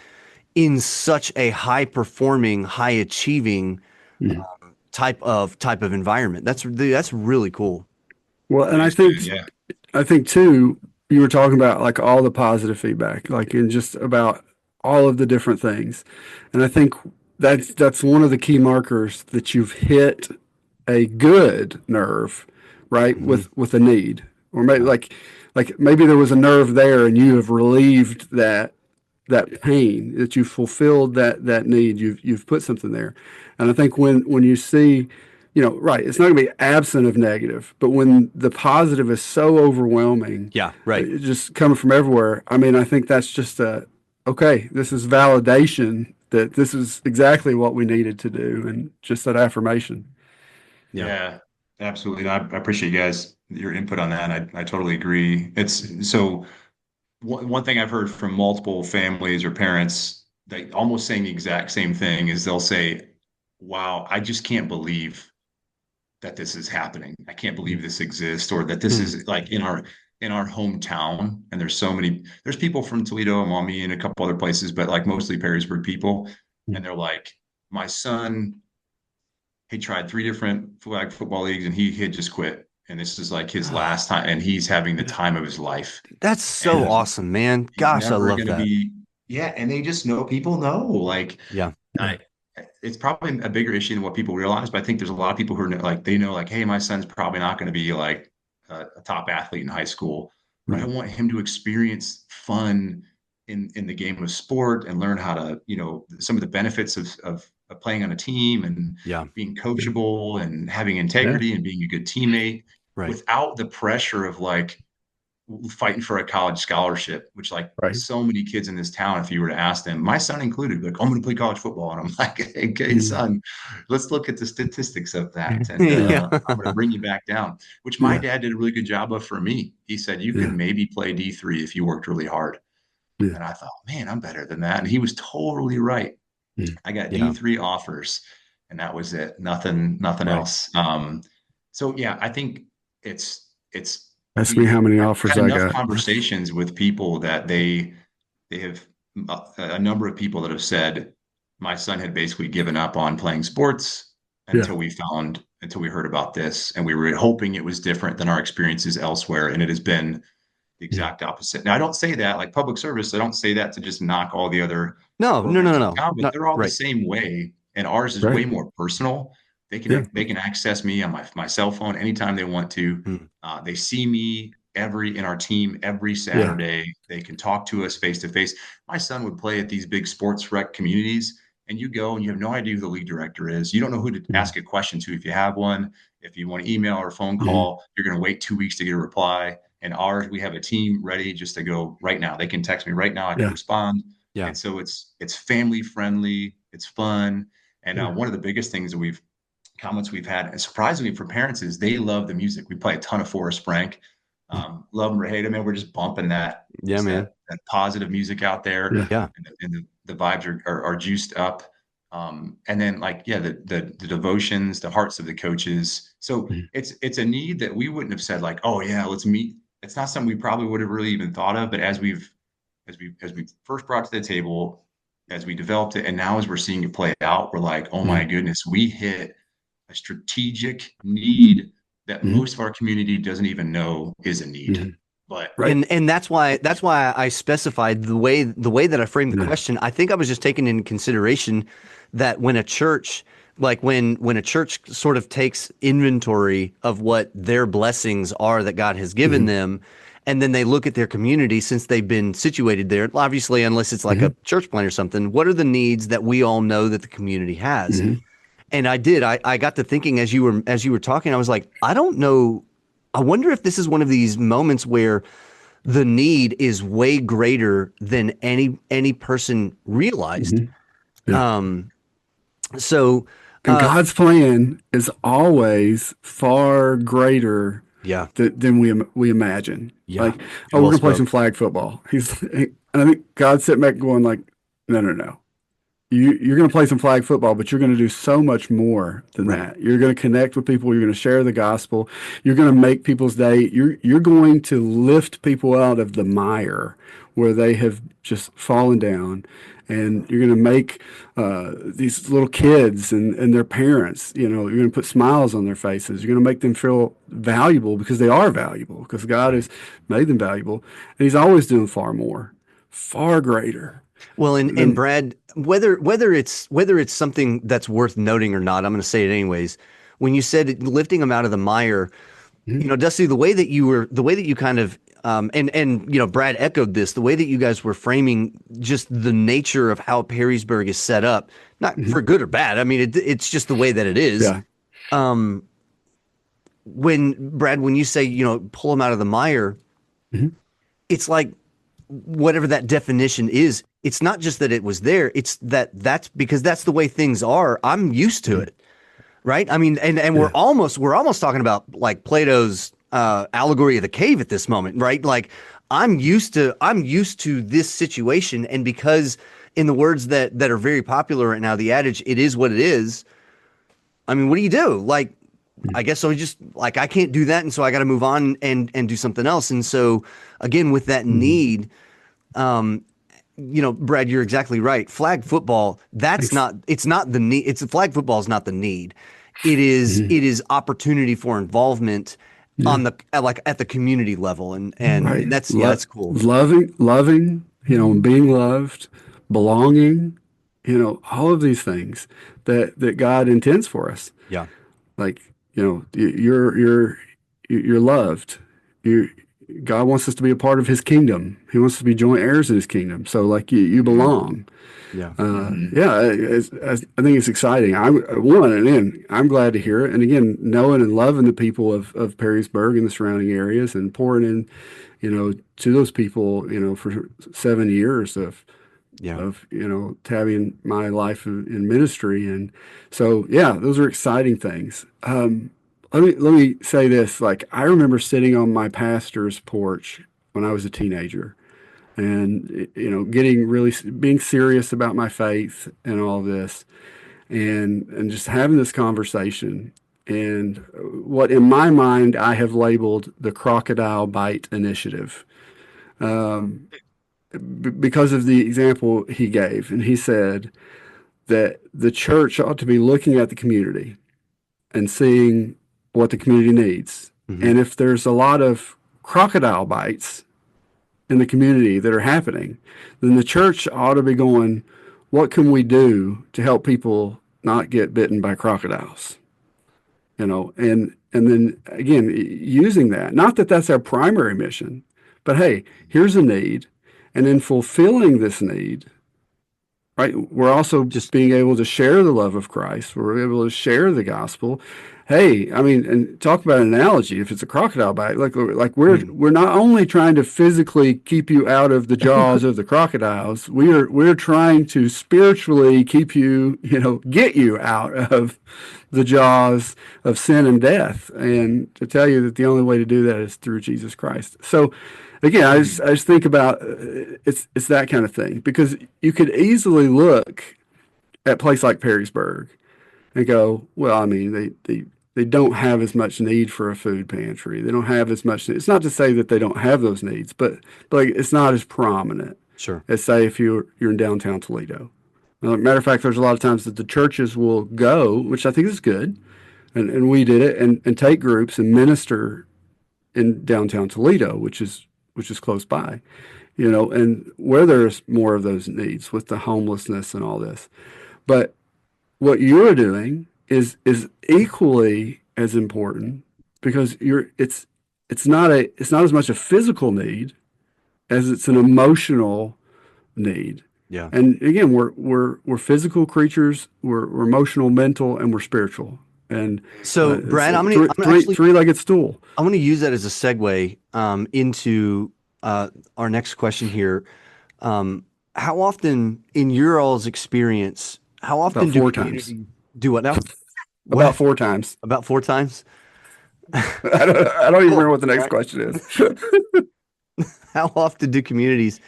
in such a high performing, high achieving
Mhm.
type of environment. That's really cool.
Well, and
It
I
is
think
good. Yeah.
I think too, you were talking about like all the positive feedback, like in just about all of the different things. And I think that's one of the key markers that you've hit a good nerve, right?
Mhm.
With a need. Or maybe
Yeah.
like maybe there was a nerve there and you have relieved that pain, that you fulfilled that need. You've put something there. And I think when you see, right, it's not going to be absent of negative, but when the positive is so overwhelming,
Yeah, right.
just coming from everywhere, I mean, I think that's just okay, this is validation that this is exactly what we needed to do, and just that affirmation.
Yeah.
Yeah, absolutely. No, I appreciate you guys, your input on that. I totally agree. It's so one thing I've heard from multiple families or parents, they almost saying the exact same thing is they'll say, wow, I just can't believe that this is happening. I can't believe this exists, or that this
Hmm.
is like in our hometown. And there's people from Toledo and Maumee and a couple other places, but like mostly Perrysburg people. And they're like, my son he tried 3 different flag football leagues and he had just quit. And this is like his last time, and he's having the time of his life.
That's so
And
awesome, man.
he's
Gosh, I
never
love
going to
that.
be, yeah. And they just know, people know, like,
Yeah.
I, it's probably a bigger issue than what people realize, but I think there's a lot of people who are like, they know, like, hey, my son's probably not going to be like a top athlete in high school, but I
Mhm.
want him to experience fun in the game of sport and learn how to, some of the benefits of playing on a team and
Yeah.
being
Yeah.
coachable and having
Yeah.
integrity and being a good teammate
Right.
without the pressure of like fighting for a college scholarship, which like
Right.
so many kids in this town, if you were to ask them, my son included, like, I'm going to play college football. And I'm like, hey, okay,
Mhm.
son, let's look at the statistics of that. And
Yeah.
I'm going to bring you back down, which my
Yeah.
dad did a really good job of for me. He said, you could
Yeah.
maybe play D3 if you worked really hard.
Yeah.
And I thought, man, I'm better than that. And he was totally right.
Mm.
I got
Yeah.
D3 offers and that was it. Nothing
Right.
else. So yeah, I think it's
Ask me how
we
many
I've
offers
had
I
enough
got.
conversations with people that they have a number of people that have said my son had basically given up on playing sports
Yeah.
until we heard about this, and we were hoping it was different than our experiences elsewhere, and it has been the
Mm.
exact opposite. Now, I don't say that like public service. I don't say that to just knock all the other
No, no, no,
programs
no,
in
no.
town, but
Not
they're all the
right.
same way, and ours is
Right.
way more personal.
Yeah.
They can access me on my cell phone anytime they want to.
Mm.
They see me in our team every
Yeah.
Saturday. They can talk to us face to face. My son would play at these big sports rec communities, and you go and you have no idea who the league director is. You don't know who to
Mm.
ask a question to if you have one. If you want to email or phone
Mhm.
call, you're going to wait 2 weeks to get a reply. And ours, we have a team ready just to go right now. They can text me right now. I can
Yeah.
respond.
Yeah.
And so it's family friendly. It's fun. And
Yeah.
one of the biggest things that comments we've had, and surprisingly for parents, is they love the music. We play a ton of Forrest Frank. Love them or hate them, and we're just bumping
Yeah, man.
that positive music out there,
Yeah.
Yeah.
and the vibes are juiced up. And then like yeah, the devotions, the hearts of the coaches. So
Mhm.
it's a need that we wouldn't have said like, oh yeah, let's meet. It's not something we probably would have really even thought of, but as we first brought to the table, as we developed it, and now as we're seeing it play out, we're like, oh my
Mhm.
goodness, we hit a strategic need that
Mhm.
most of our community doesn't even know is a need.
Mhm.
But
Right.
And that's why I specified the way that I framed the
Yeah.
question. I think I was just taking into consideration that when a church like when a church sort of takes inventory of what their blessings are that God has given
Mhm.
them, and then they look at their community since they've been situated there, obviously unless it's like a
Mhm.
church plant or something, what are the needs that we all know that the community has?
Mhm.
And I got to thinking as you were talking, I was like, I don't know. I wonder if this is one of these moments where the need is way greater than any person realized.
Mhm. Yeah.
Um, so
And
uh,
God's plan is always far greater
yeah,
than we imagine.
yeah,
Like, oh, we're
well
gonna play some
spoke.
flag football. And I think God's sitting back going like, no, no, no. You're going to play some flag football, but you're going to do so much more than
Right.
that. You're going to connect with people. You're going to share the gospel. You're going to make people's day. You're going to lift people out of the mire where they have just fallen down, and you're going to make these little kids and their parents. You're going to put smiles on their faces. You're going to make them feel valuable because they are valuable because God
Right.
has made them valuable, and He's always doing far more, far greater
Well, and
than.
Brad, whether it's something that's worth noting or not, I'm going to say it anyways. When you said lifting them out of the mire, Dusty, the way that you kind of and Brad echoed this, the way that you guys were framing just the nature of how Perrysburg is set up, not
Mhm.
for good or bad. I mean, it's just the way that it is.
Yeah.
Um, when you say, pull them out of the mire,
Mhm.
it's like whatever that definition is, it's not just that it was there, it's that's because that's the way things are. I'm used to
Mhm.
it, right? I mean, and we're
Yeah.
almost talking about like Plato's allegory of the cave at this moment, right? Like I'm used to this situation, and because in the words that are very popular right now, the adage "it is what it is." I mean, what do you do? Like,
Mhm.
I guess so. Just like I can't do that, and so I got to move on and do something else. And so again, with that
Mhm.
need, um, Brad, you're exactly right. Flag football,
Thanks.
it's not the need. Flag football is not the need.
Mhm.
it is opportunity for involvement
Yeah.
on the at the community level,
Right.
and that's yeah, that's cool.
Loving, being loved, belonging, all of these things that God intends for us.
Yeah.
Like, you're loved. You God wants us to be a part of his kingdom. He wants us to be joint heirs in his kingdom. So like you
Mhm.
belong.
Yeah.
Yeah, I think it's exciting. I'm glad to hear it. And again, knowing and loving the people of Perrysburg and the surrounding areas and pouring in, to those people, for 7 years
Yeah.
Tabby and my life in ministry. And so, yeah, those are exciting things. Let me say this. Like, I remember sitting on my pastor's porch when I was a teenager and, getting really, being serious about my faith and all this and just having this conversation. And what in my mind I have labeled the crocodile bite initiative, because of the example he gave. And he said that the church ought to be looking at the community and seeing what the community needs.
Hmm.
And if there's a lot of crocodile bites in the community that are happening, then the church ought to be going, what can we do to help people not get bitten by crocodiles? And then again, using that, not that that's our primary mission, but hey, here's a need. And then fulfilling this need, right? We're also
Just
being able to share the love of Christ. We're able to share the gospel. Hey, I mean, and talk about an analogy. If it's a crocodile bite, like we're
mm,
we're not only trying to physically keep you out of the jaws of the crocodiles, we're trying to spiritually keep you, get you out of the jaws of sin and death, and to tell you that the only way to do that is through Jesus Christ. So again, I just think about it's that kind of thing because you could easily look at a place like Perrysburg and go, well, I mean, they don't have as much need for a food pantry. They don't have as much. It's not to say that they don't have those needs, but like, it's not as prominent
sure.
as say if you're in downtown Toledo. Matter of fact, there's a lot of times that the churches will go, which I think is good, and we did it and take groups and minister in downtown Toledo, which is close by, and where there's more of those needs with the homelessness and all this. But what you're doing is equally as important because it's not as much a physical need as it's an emotional need.
Yeah.
And again, we're physical creatures, we're emotional, mental, and we're spiritual. And
So,
it's
Brad,
a three-legged stool.
I'm gonna use that as a segue into our next question here. Um, how often, in your all's experience, how
About
often do
four times.
communities do what now?
About
What?
four times.
About four times?
I don't even remember
Cool.
what the next
Right.
question is.
How often do communities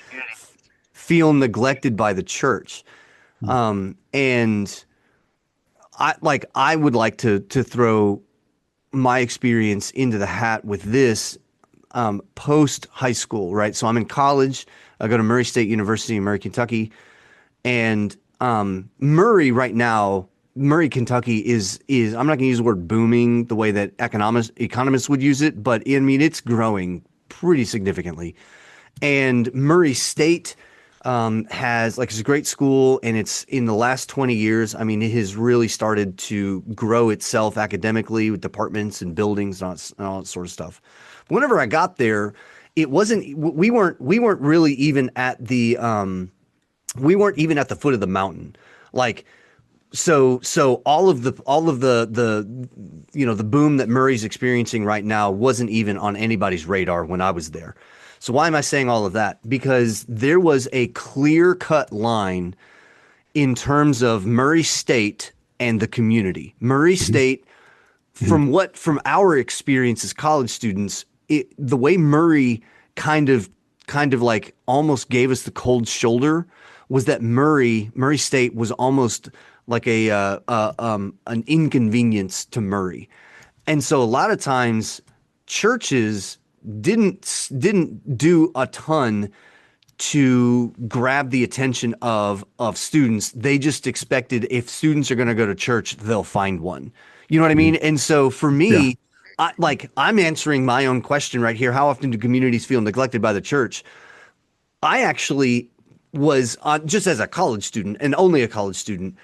feel neglected by the church? And I would like to throw my experience into the hat with this post high school, right? So I'm in college. I go to Murray State University in Murray, Kentucky, and Murray right now, Murray, Kentucky is I'm not going to use the word booming the way that economists would use it, but I mean it's growing pretty significantly. And Murray State has like it's a great school, and it's in the last 20 years. I mean, it has really started to grow itself academically with departments and buildings and all that sort of stuff. But whenever I got there, it wasn't we weren't really even at the we weren't even at the foot of the mountain. Like so all of the the boom that Murray's experiencing right now wasn't even on anybody's radar when I was there. So why am I saying all of that? Because there was a clear-cut line in terms of Murray State and the community. Murray State, from our experience as college students, the way Murray kind of like almost gave us the cold shoulder was that Murray State was almost like an inconvenience to Murray. And so a lot of times churches didn't do a ton to grab the attention of students. They just expected if students are going to go to church, they'll find one. You know what I
Mhm.
mean? And so for
Yeah.
me, I'm answering my own question right here. How often do communities feel neglected by the church? I actually was just as a college student and only a college student,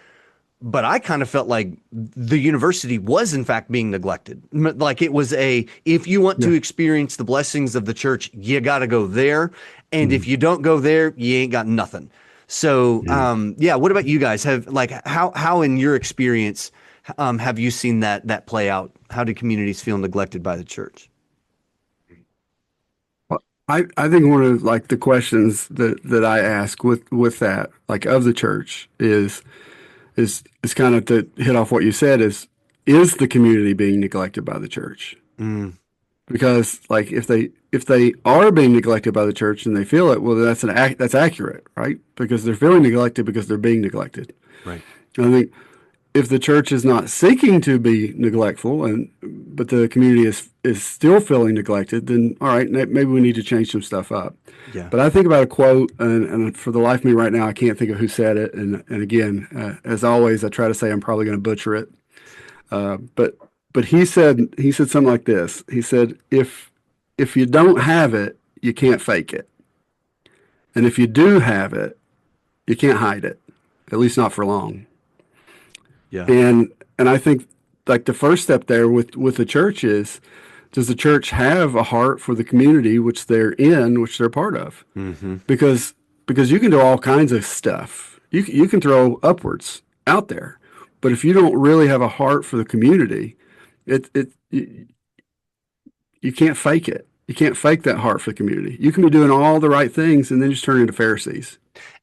but I kind of felt like the university was in fact being neglected. Like it was if you want to
Yeah.
experience the blessings of the church, you got to go there. And if
Mhm.
you don't go there, you ain't got nothing. So,
Yeah.
yeah, what about you guys? How in your experience, have you seen that play out? How do communities feel neglected by the church?
Well, I think one of like the questions that I ask with that, like of the church is kind of to hit off what you said is the community being neglected by the church?
Mm,
Because like if they are being neglected by the church and they feel it, well, that's accurate, right? Because they're feeling neglected because they're being neglected.
right.
And I think if the church is not seeking to be neglectful and but the community is still feeling neglected, then all right, maybe we need to change some stuff up.
Yeah.
But I think about a quote, and for the life of me right now, I can't think of who said it. And again, as always, I try to say I'm probably going to butcher it. Uh, but but he said something like this. He said, if you don't have it, you can't fake it, and if you do have it, you can't hide it, at least not for long.
Yeah.
And I think like the first step there with the church is, does the church have a heart for the community which they're in, which they're part of?
Hmm.
Because you can do all kinds of stuff. You can throw upwards out there, but if you don't really have a heart for the community, you can't fake it. You can't fake that heart for the community. You can be doing all the right things and then just turn into Pharisees.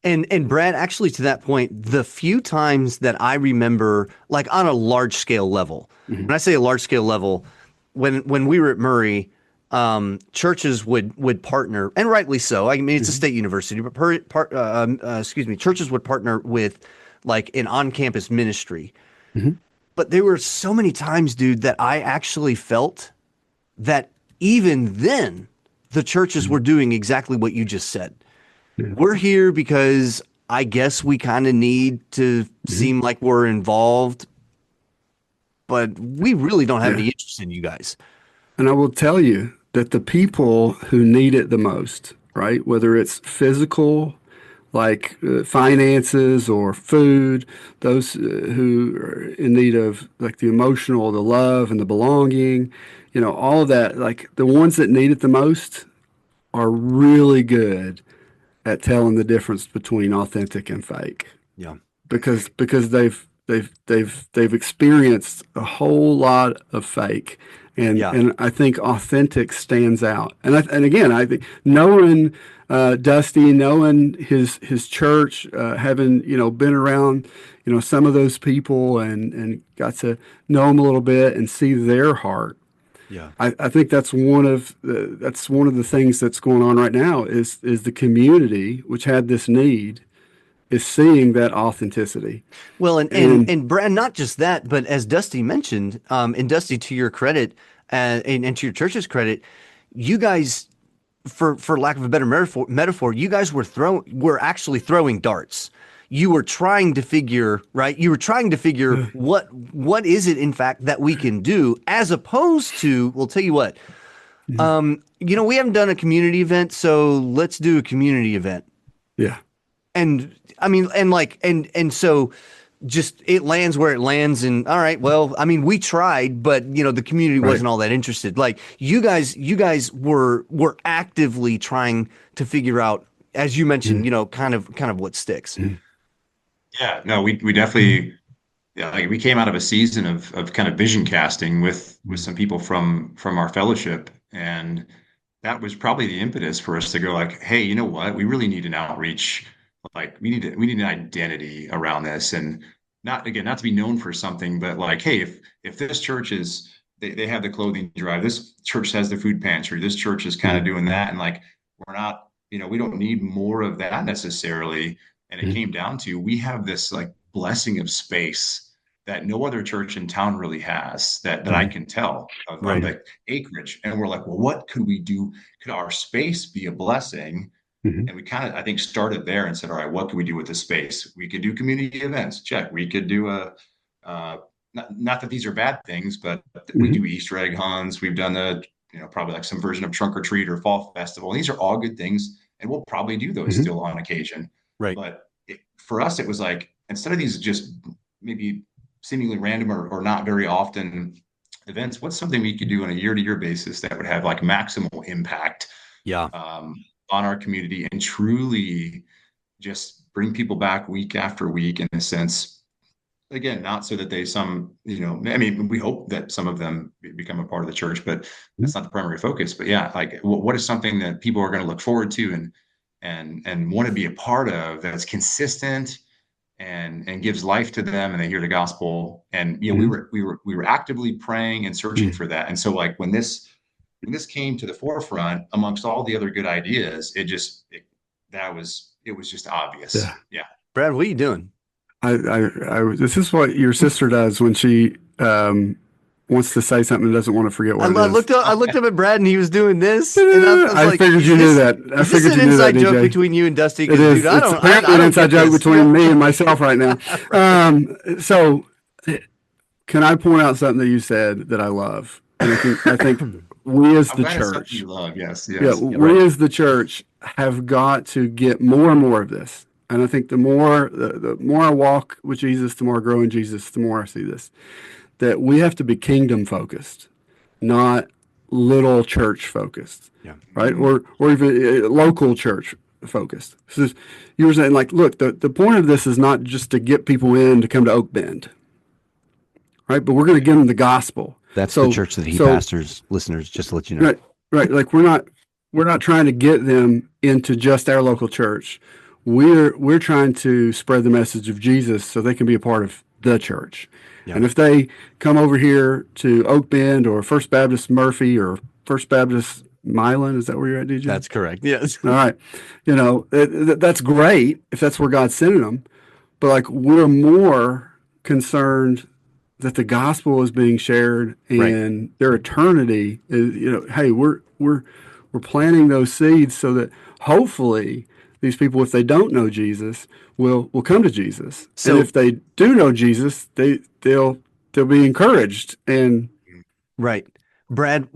And Brad, actually, to that point, the few times that I remember, like on a large scale level,
Hmm.
when I say a large scale level, when we were at Murray, churches would partner, and rightly so. I mean, it's a
Hmm.
state university, but excuse me, churches would partner with like an on-campus ministry.
Hmm.
But there were so many times, dude, that I actually felt that even then, the churches were doing exactly what you just said.
Yeah.
We're here because I guess we kind of need to
Hmm.
seem like we're involved, but we really don't have
Yeah.
any interest in you guys.
And I will tell you that the people who need it the most, right, whether it's physical, like finances or food, those who are in need of like the emotional, the love and the belonging, all of that, like the ones that need it the most are really good at telling the difference between authentic and fake
Yeah.
because they've experienced a whole lot of fake, and
Yeah.
I think authentic stands out. And again, I think knowing Dusty, knowing his church, having been around some of those people and got to know them a little bit and see their heart.
Yeah.
I think that's one of the things that's going on right now is the community which had this need is seeing that authenticity.
Well,
And
and Brad, not just that, but as Dusty mentioned, and Dusty, to your credit, and to your church's credit, you guys, for lack of a better metaphor, you guys were actually throwing darts. You were trying to figure, right? You were trying to figure
yeah,
what is it in fact that we can do, as opposed to, well, tell you what, we haven't done a community event, so let's do a community event.
yeah,
And I mean, and so just it lands where it lands. And all right, well, I mean, we tried, but the community
right.
wasn't all that interested. Like you guys were actively trying to figure out, as you mentioned,
Mhm.
kind of what sticks.
Mhm.
Yeah, no, we definitely, yeah, like we came out of a season of kind of vision casting with
Mhm.
some people from our fellowship, and that was probably the impetus for us to go like, hey, you know what? We really need an outreach. Like we need an identity around this, and not to be known for something, but like, hey, if this church is they have the clothing drive, this church has the food pantry, this church is kind of
Mhm.
doing that, and like we're not, we don't need more of that necessarily. And it
Mhm.
came down to we have this like blessing of space that no other church in town really has that I
Mhm.
can tell of
Right.
Mhm.
like acreage. And we're like, well, what could we do? Could our space be a blessing?
Mhm.
And we kind of, I think, started there and said, all right, what can we do with the space? We could do community events. Check. We could do a not that these are bad things, but we do Easter egg hunts. We've done probably like some version of trunk or treat or fall festival. And these are all good things, and we'll probably do those
Mm-hmm.
still on occasion.
Right.
But for us, it was like, instead of these just maybe seemingly random or not very often events, what's something we could do on a year-to-year basis that would have like maximal impact
Yeah.
on our community and truly just bring people back week after week, in a sense. Again, not so that I mean, we hope that some of them become a part of the church, but that's not the primary focus. But yeah, like what is something that people are going to look forward to and want to be a part of, that's consistent and gives life to them, and they hear the gospel. And we were actively praying and searching for that. And so like when this came to the forefront amongst all the other good ideas, it was just obvious. Yeah.
Brad, what are you doing?
This is what your sister does when she wants to say something and doesn't want to forget what it is.
I looked up at Brad and he was doing this. And I was like,
figured you knew that. I figured you knew that, DJ.
Is this an inside joke between you and Dusty?
It is.
Dude,
It's apparently an inside joke between me and myself right now. So can I point out something that you said that I love? And I think we as the church,
you love, yes.
Yeah, we as the church have got to get more and more of this. And I think the more I walk with Jesus, the more I grow in Jesus, the more I see this. That we have to be kingdom focused, not little church focused.
Yeah.
Right? Or even local church focused. So you were saying, like, look, the point of this is not just to get people in to come to Oak Bend. Right? But we're going to give them the gospel.
That's the church that he pastors, listeners, just to let you know.
Right. Like we're not trying to get them into just our local church. We're trying to spread the message of Jesus so they can be a part of the church. Yeah. And if they come over here to Oak Bend or First Baptist Murphy or First Baptist Milan, is that where you're at, DJ?
That's correct. Yes.
All right. That's great if that's where God's sending them. But like we're more concerned that the gospel is being shared and their eternity is, hey, we're planting those seeds so that hopefully these people, if they don't know Jesus, will come to Jesus. So, and if they do know Jesus, they'll be encouraged. And
right, Brad.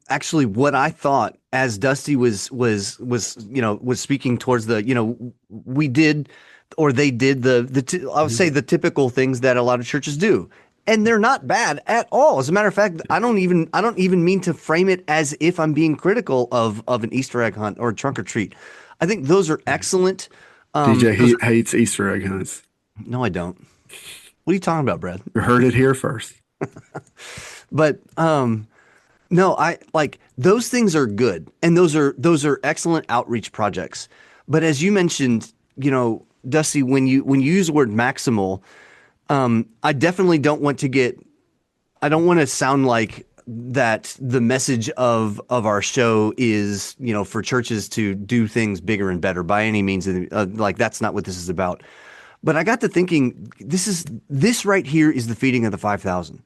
Actually, what I thought as Dusty was speaking towards we did, or they did I would say the typical things that a lot of churches do. And they're not bad at all. As a matter of fact, I don't even mean to frame it as if I'm being critical of an Easter egg hunt or a trunk or treat. I think those are excellent.
DJ hates Easter egg hunts.
No, I don't. What are you talking about, Brad?
You heard it here first.
But no, I like those things are good, and those are excellent outreach projects. But as you mentioned, Dusty, when you use the word maximal, I definitely don't want to sound like that the message of our show is, for churches to do things bigger and better by any means. Like that's not what this is about. But I got to thinking, this right here is the feeding of the 5,000.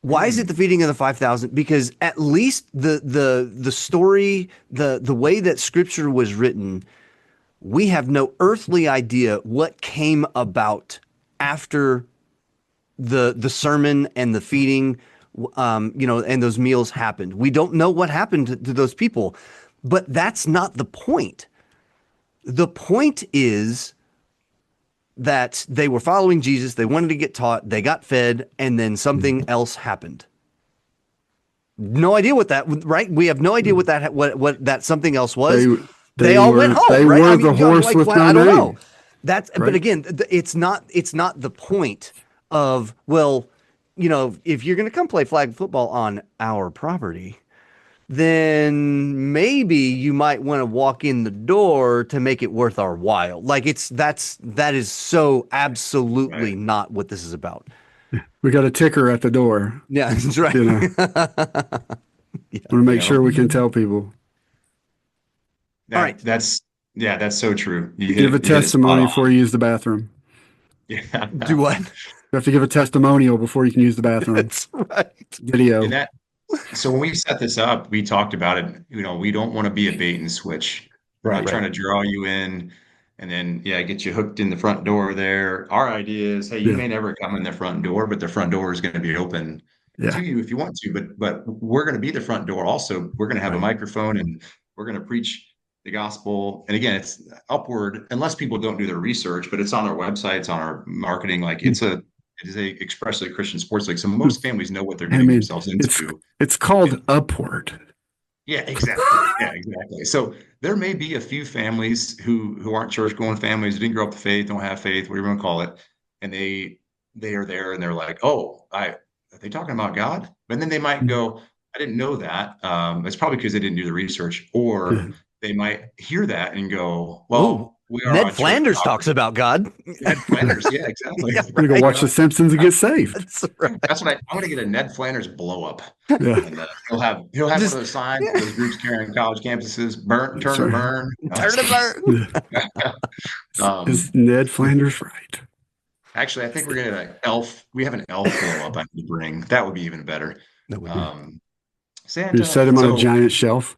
Why is it the feeding of the 5,000? Because at least the story, the way that scripture was written, we have no earthly idea what came about after the sermon and the feeding, and those meals happened. We don't know what happened to those people, but that's not the point. The point is that they were following Jesus. They wanted to get taught. They got fed, and then something else happened. No idea what that, right? We have no idea what that something else was. They all went home.
They
right?
were the horse with no name.
I don't know. That's right. But again, it's not the point of, well, if you're going to come play flag football on our property, then maybe you might want to walk in the door to make it worth our while. Like that is so absolutely not what this is about.
We got a ticker at the door.
Yeah, that's right.
Want to make sure we can tell people.
All right. That's so true.
Give a testimony before you use the bathroom.
Yeah.
Do what?
You have to give a testimonial before you can use the bathroom.
That's right.
Video.
So when we set this up, we talked about it. We don't want to be a bait and switch. We're not trying to draw you in and then yeah, get you hooked in the front door there. Our idea is, hey, you
Yeah.
may never come in the front door, but the front door is going to be open
Yeah.
to you if you want to. But we're going to be the front door also. We're going to have a
Right.
microphone and we're going to preach the gospel. And again, it's upward unless people don't do their research, but it's on our website, it's on our marketing. Like it is a expressly Christian sports league. So most families know what they're
I
getting
mean,
themselves
it's
into.
it's called
And
Upward.
yeah, exactly. Yeah, exactly. So there may be a few families who aren't church going families, who didn't grow up the faith, don't have faith, whatever you want to call it, and they are there and they're like, oh, are they talking about God? And then they might go, I didn't know that. It's probably because they didn't do the research, or they might hear that and go,
Oh,
well, we are
Ned
on church
Flanders talks
property.
about God.
Ned Flanders, yeah, exactly.
Yeah,
I'm gonna go
right.
watch The Simpsons and get saved.
That's right.
That's what I'm gonna get a Ned Flanders blow up.
Yeah,
And he'll have one of
Just
those signs those groups carry on college campuses, burn,
that's
turn to
right.
burn.
turn to burn.
Yeah.
Um,
Is Ned Flanders right?
actually, I think we're gonna have an elf. We have an elf blow up I need to bring. That would be even better.
No, we didn't.
Um,
You
Santa.
set him on a
So
giant shelf.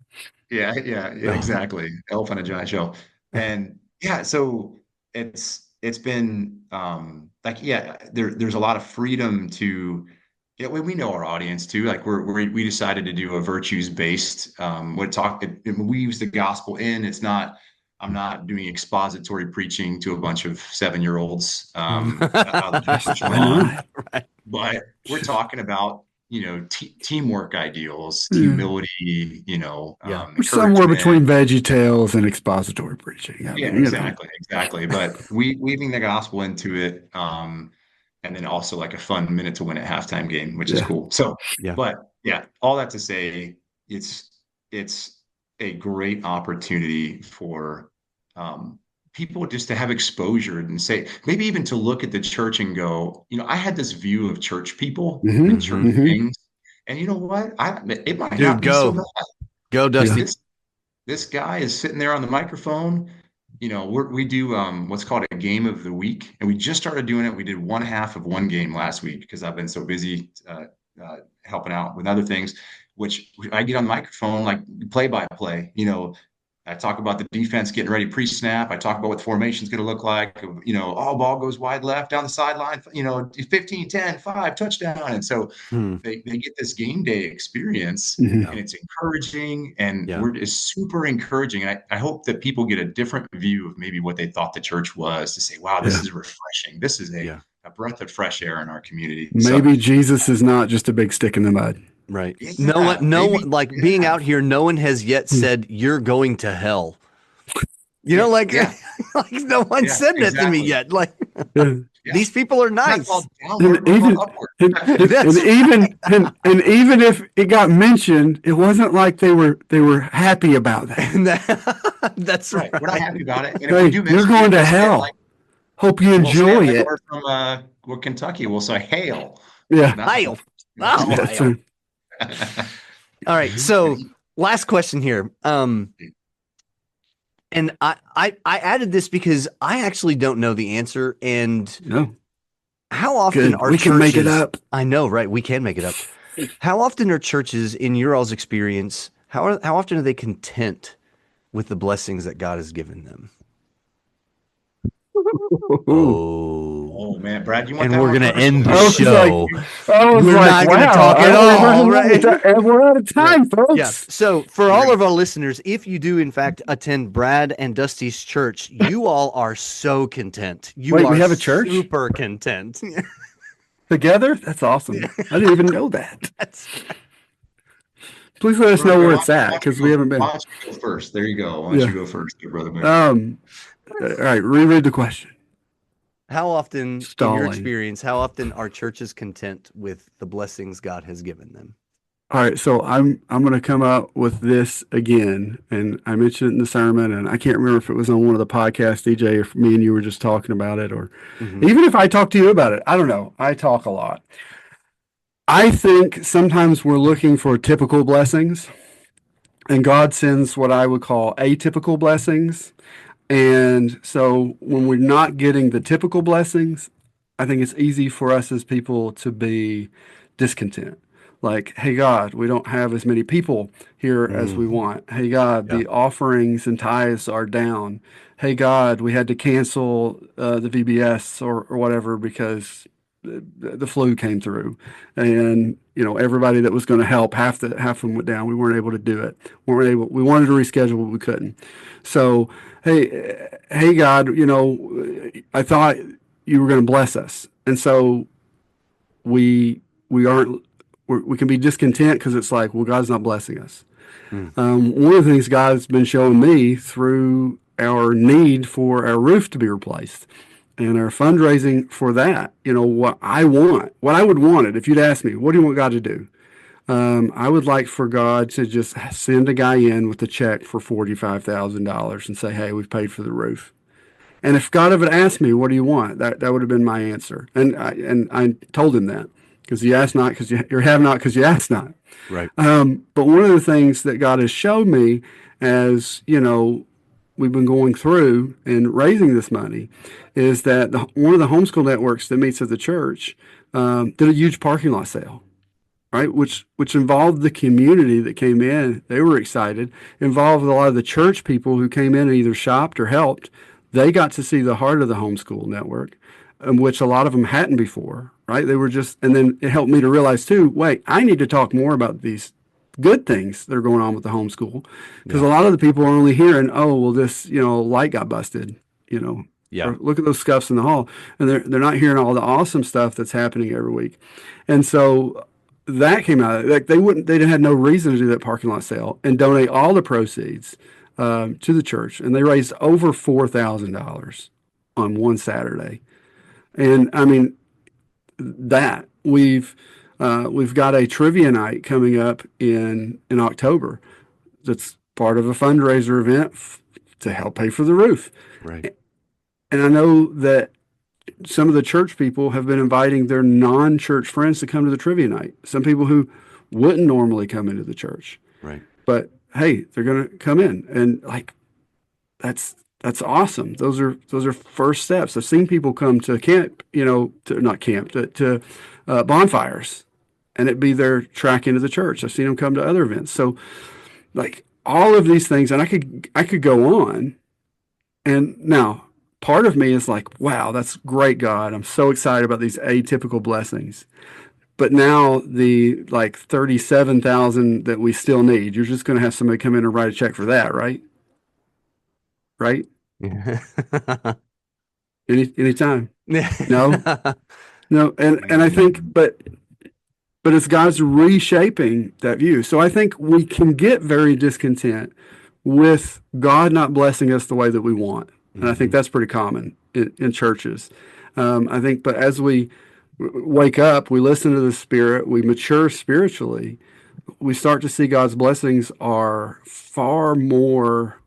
yeah,
Oh,
exactly. Elf on a giant show. And yeah, so it's been like yeah, there's a lot of freedom to yeah, we know our audience too. Like we decided to do a virtues based we use the gospel in. It's not I'm not doing expository preaching to a bunch of 7-year-olds out of the church
Why
lawn,
not?
right.
but we're talking about teamwork ideals,
Yeah.
humility,
Yeah.
We're somewhere
encouragement.
between Veggie Tales and expository preaching. I
Yeah,
mean,
exactly. But weaving the gospel into it, and then also like a fun minute to win at halftime game, which is
Yeah.
cool. So,
Yeah.
but yeah, all that to say, it's a great opportunity for people just to have exposure and say maybe even to look at the church and go, I had this view of church people and church
Mm-hmm.
things, and you know what? It might
Dude,
not be so
go.
bad.
Go,
Yeah.
Dusty.
This guy is sitting there on the microphone. We do what's called a game of the week, and we just started doing it. We did one half of one game last week because I've been so busy helping out with other things. Which I get on the microphone like play by play. I talk about the defense getting ready pre-snap. I talk about what the formation is going to look like. Ball goes wide left down the sideline. 15, 10, 5, touchdown. And so
Hmm.
they get this game day experience
Mhm.
and it's encouraging and
Yeah.
it's super encouraging. And I hope that people get a different view of maybe what they thought the church was to say, wow, this
Yeah.
is refreshing. This is
Yeah.
a breath of fresh air in our community.
Maybe Jesus is not just a big stick in the mud.
Right.
Yeah,
No
maybe.
one, like being out here, no one has yet said you're going to hell. Like,
Yeah.
like no one
Yeah,
said that to me
exactly.
yet. Like
Yeah.
Yeah.
these people are
We're not
nice.
called downward,
And
we're
even
called upward.
and,
That's
and even and even if it got mentioned, it wasn't like they were happy about that.
And that's
Right.
right.
We're not happy about it. And if
Hey,
we do
you're
mention
going
it,
to
we'll say it
hell.
like
Hope you
we'll say
enjoy
like
it.
we're from Kentucky. We'll say hail.
Yeah.
Not
Hail. Oh,
That's
hail.
a-
All right. So last question here. And I added this because I actually don't know the answer. And
no.
how often
Good.
are
We can make it
churches-
up.
I know, right? We can make it up. How often are churches, in your all's experience, how often are they content with the blessings that God has given them? Oh,
Oh man, Brad, you want
and
that
we're
one
gonna
first?
end the
I was
show.
We're
not gonna talk at all, right?
We're out of time, folks.
Yeah. So for all of our listeners, if you do in fact attend Brad and Dusty's church, you all are so content. You
Wait,
are
we have a church?
super content.
Together? That's awesome. I didn't even know that.
That's
Please let us know
Brother,
where
why
it's at
don't you
because we haven't been.
Why don't you go first? There you go. Why don't
Yeah.
you go first, brother Bear?
All right, reread the question.
how often, in your
Stalling.
experience, how often are churches content with the blessings God has given them?
All right, so I'm going to come out with this again, and I mentioned it in the sermon, and I can't remember if it was on one of the podcasts, DJ, or if me and you were just talking about it, or even if I talked to you about it. I don't know. I talk a lot. I think sometimes we're looking for typical blessings, and God sends what I would call atypical blessings. And so when we're not getting the typical blessings, I think it's easy for us as people to be discontent. like, hey, God, we don't have as many people here as we want. Hey, God,
Yeah.
the offerings and tithes are down. Hey, God, we had to cancel the VBS or whatever because the flu came through, and everybody that was going to help, half of them went down. We weren't able to do it. We weren't able. We wanted to reschedule, but we couldn't. So, hey, God, I thought you were going to bless us, and so we aren't. We can be discontent because it's like, well, God's not blessing us.
Mm.
One of the things God's been showing me through our need for our roof to be replaced and our fundraising for that, what I would want it. If you'd ask me, what do you want God to do? I would like for God to just send a guy in with a check for $45,000 and say, hey, we've paid for the roof. And if God ever asked me, what do you want? That would have been my answer. And I told him that, because you ask not because you have not because you ask not.
Right.
But one of the things that God has showed me as, we've been going through and raising this money is that one of the homeschool networks that meets at the church did a huge parking lot sale, right? Which involved the community that came in. They were excited. Involved a lot of the church people who came in and either shopped or helped. They got to see the heart of the homeschool network, which a lot of them hadn't before, right? They were just, and then it helped me to realize too, wait, I need to talk more about these good things that are going on with the homeschool, because a lot of the people are only hearing, oh, well, this, light got busted,
Yeah.
or look at those scuffs in the hall, and they're not hearing all the awesome stuff that's happening every week. And so that came out, like they had no reason to do that parking lot sale and donate all the proceeds to the church, and they raised over $4,000 on one Saturday. And I mean, that we've got a trivia night coming up in October. That's part of a fundraiser event to help pay for the roof.
Right.
And I know that some of the church people have been inviting their non-church friends to come to the trivia night. Some people who wouldn't normally come into the church.
Right.
But hey, they're going to come in, and like that's awesome. Those are first steps. I've seen people come to camp, to bonfires, and it be their track into the church. I've seen them come to other events. So like all of these things, and I could go on. And now part of me is like, wow, that's great, God. I'm so excited about these atypical blessings. But now the like 37,000 that we still need, you're just going to have somebody come in and write a check for that, right? Right?
Yeah.
Anytime. No, no. And I think, but it's God's reshaping that view. So I think we can get very discontent with God not blessing us the way that we want. And I think that's pretty common in churches. I think, but as we wake up, we listen to the Spirit, we mature spiritually, we start to see God's blessings are far more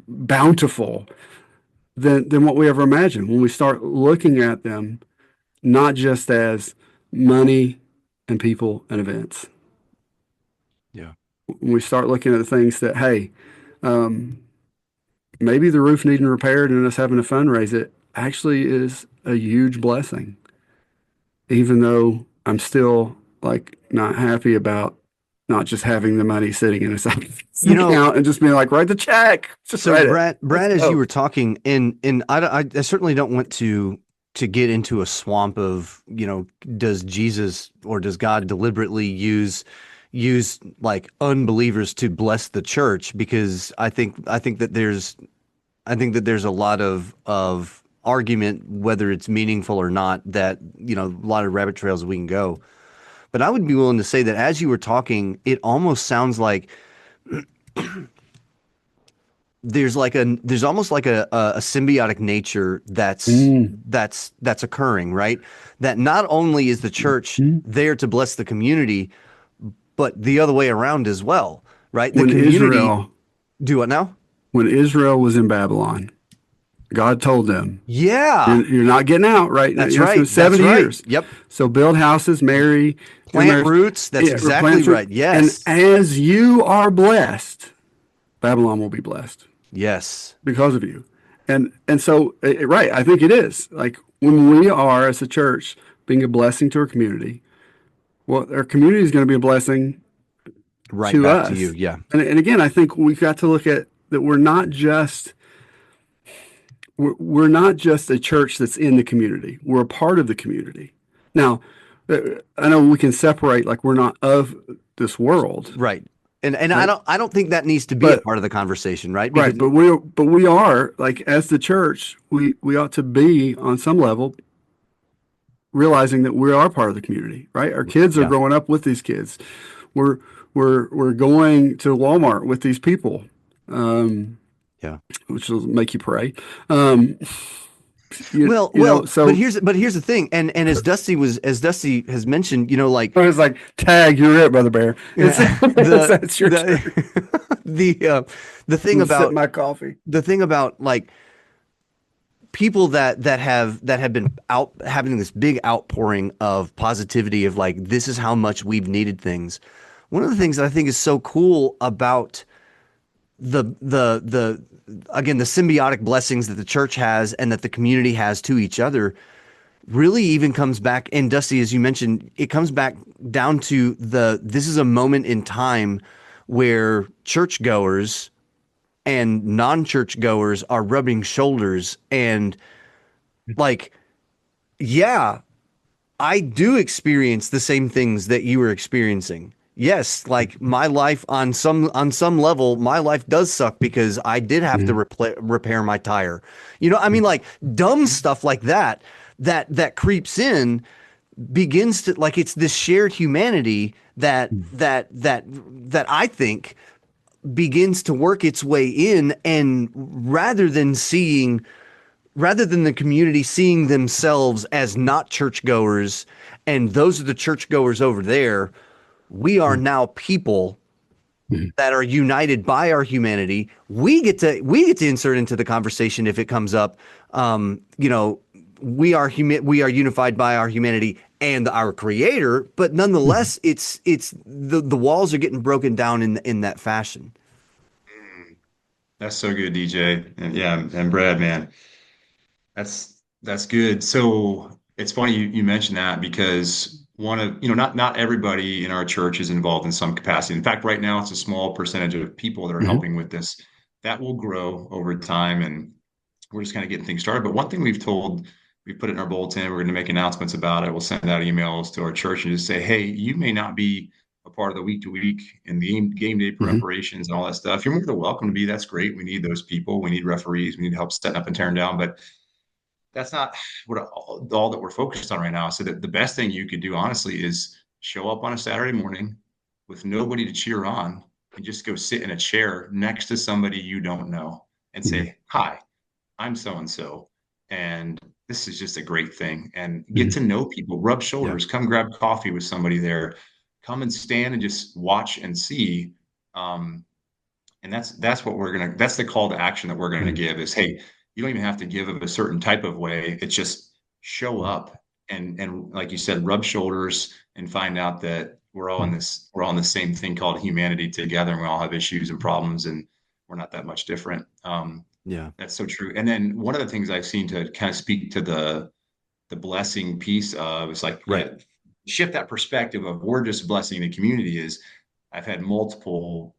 bountiful than what we ever imagined. When we start looking at them, not just as money and people and events.
Yeah.
When we start looking at the things that, hey, maybe the roof needing repaired and us having to fundraise it actually is a huge blessing, even though I'm still like not happy about not just having the money sitting in a account and just being like, write the check. Just
So
write
Brad, as you were talking, and I certainly don't want to get into a swamp of, does Jesus or does God deliberately use like unbelievers to bless the church? Because I think that there's a lot of argument, whether it's meaningful or not, that, a lot of rabbit trails we can go. But I would be willing to say that as you were talking, it almost sounds like there's almost like a symbiotic nature that's occurring, right? That not only is the church there to bless the community, but the other way around as well, right? The community do what now?
When Israel was in Babylon, God told them,
yeah,
you're not getting out, right?
That's right.
70 years.
Yep.
So build houses, marry,
plant roots. That's exactly right. Yes.
And as you are blessed, Babylon will be blessed.
Yes.
Because of you. And so, right, I think it is. Like when we are as a church being a blessing to our community, well, our community is going to be a blessing
Right
to
back to you.
us.
Yeah.
And again, I think we've got to look at that we're not just a church that's in the community. We're a part of the community. Now, I know we can separate like we're not of this world,
Right. And
right?
I don't think that needs to be a
But
part of the conversation, right? Because
right, but we are like as the church, we ought to be on some level realizing that we are part of the community, right? Our kids are
yeah.
growing up with these kids. We're we're going to Walmart with these people, um,
Yeah.
which will make you pray. Um,
Well,
so
but here's the thing. And as Dusty has mentioned, you know, like
it's like tag, you're it, brother Bear. It's
yeah,
that's your turn.
the thing
I'm sipping
about
my coffee.
like people that have been out having this big outpouring of positivity of like this is how much we've needed things. One of the things that I think is so cool about the again the symbiotic blessings that the church has and that the community has to each other really even comes back, and Dusty, as you mentioned, it comes back down to this is a moment in time where churchgoers and non-churchgoers are rubbing shoulders and like, yeah, I do experience the same things that you were experiencing. Yes, like my life on some level, my life does suck because I did have to
Mhm.
repair my tire. You know, I mean, like dumb stuff like that that creeps in begins to like it's this shared humanity that I think begins to work its way in, and rather than the community seeing themselves as not churchgoers and those are the churchgoers over there, we are now people
Mhm.
that are united by our humanity. We get to insert into the conversation if it comes up. You know, we are unified by our humanity and our Creator, but
Mhm.
nonetheless, it's the walls are getting broken down in that fashion.
That's so good, DJ. And yeah, and Brad, man, that's good. So it's funny you mentioned that because one of, not everybody in our church is involved in some capacity. In fact, right now it's a small percentage of people that are
Mhm.
helping with this. That will grow over time, and we're just kind of getting things started. But one thing we put it in our bulletin, we're going to make announcements about it. We'll send out emails to our church and just say, hey, you may not be a part of the week to week and the game day
Mhm.
preparations and all that stuff. You're more than welcome to be. That's great. We need those people. We need referees. We need help setting up and tearing down. But that's not what all that we're focused on right now. So the best thing you could do, honestly, is show up on a Saturday morning with nobody to cheer on and just go sit in a chair next to somebody you don't know and
Mhm.
say, hi, I'm so and so, and this is just a great thing. And get to
Mhm.
know people, rub
Yeah.
shoulders, come grab coffee with somebody there, come and stand and just watch and see. Um, and that's what that's the call to action that we're gonna
Mhm.
give is, hey, you don't even have to give of a certain type of way. It's just show up and like you said, rub shoulders and find out that we're all in the same thing called humanity together, and we all have issues and problems, and we're not that much different.
Yeah.
That's so true. And then one of the things I've seen to kind of speak to the blessing piece of is like,
Right.
shift that perspective of we're just blessing the community is I've had multiple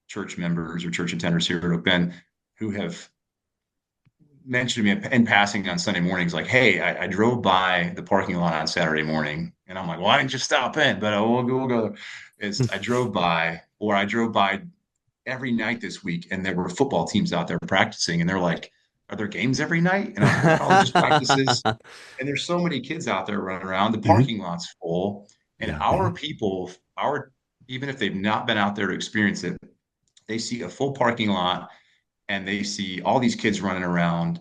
church members or church attenders here who have been who have mentioned to me in passing on Sunday mornings, like, "Hey, I drove by the parking lot on Saturday morning," and I'm like, "Why didn't you stop in?" But we'll go. Is I drove by, or I drove by every night this week, and there were football teams out there practicing, and they're like, "Are there games every night?" And I was like, "No, just practices." And there's so many kids out there running around. The
Mhm.
parking lot's full, and
Yeah.
our
Mhm.
people, our even if they've not been out there to experience it, they see a full parking lot and they see all these kids running around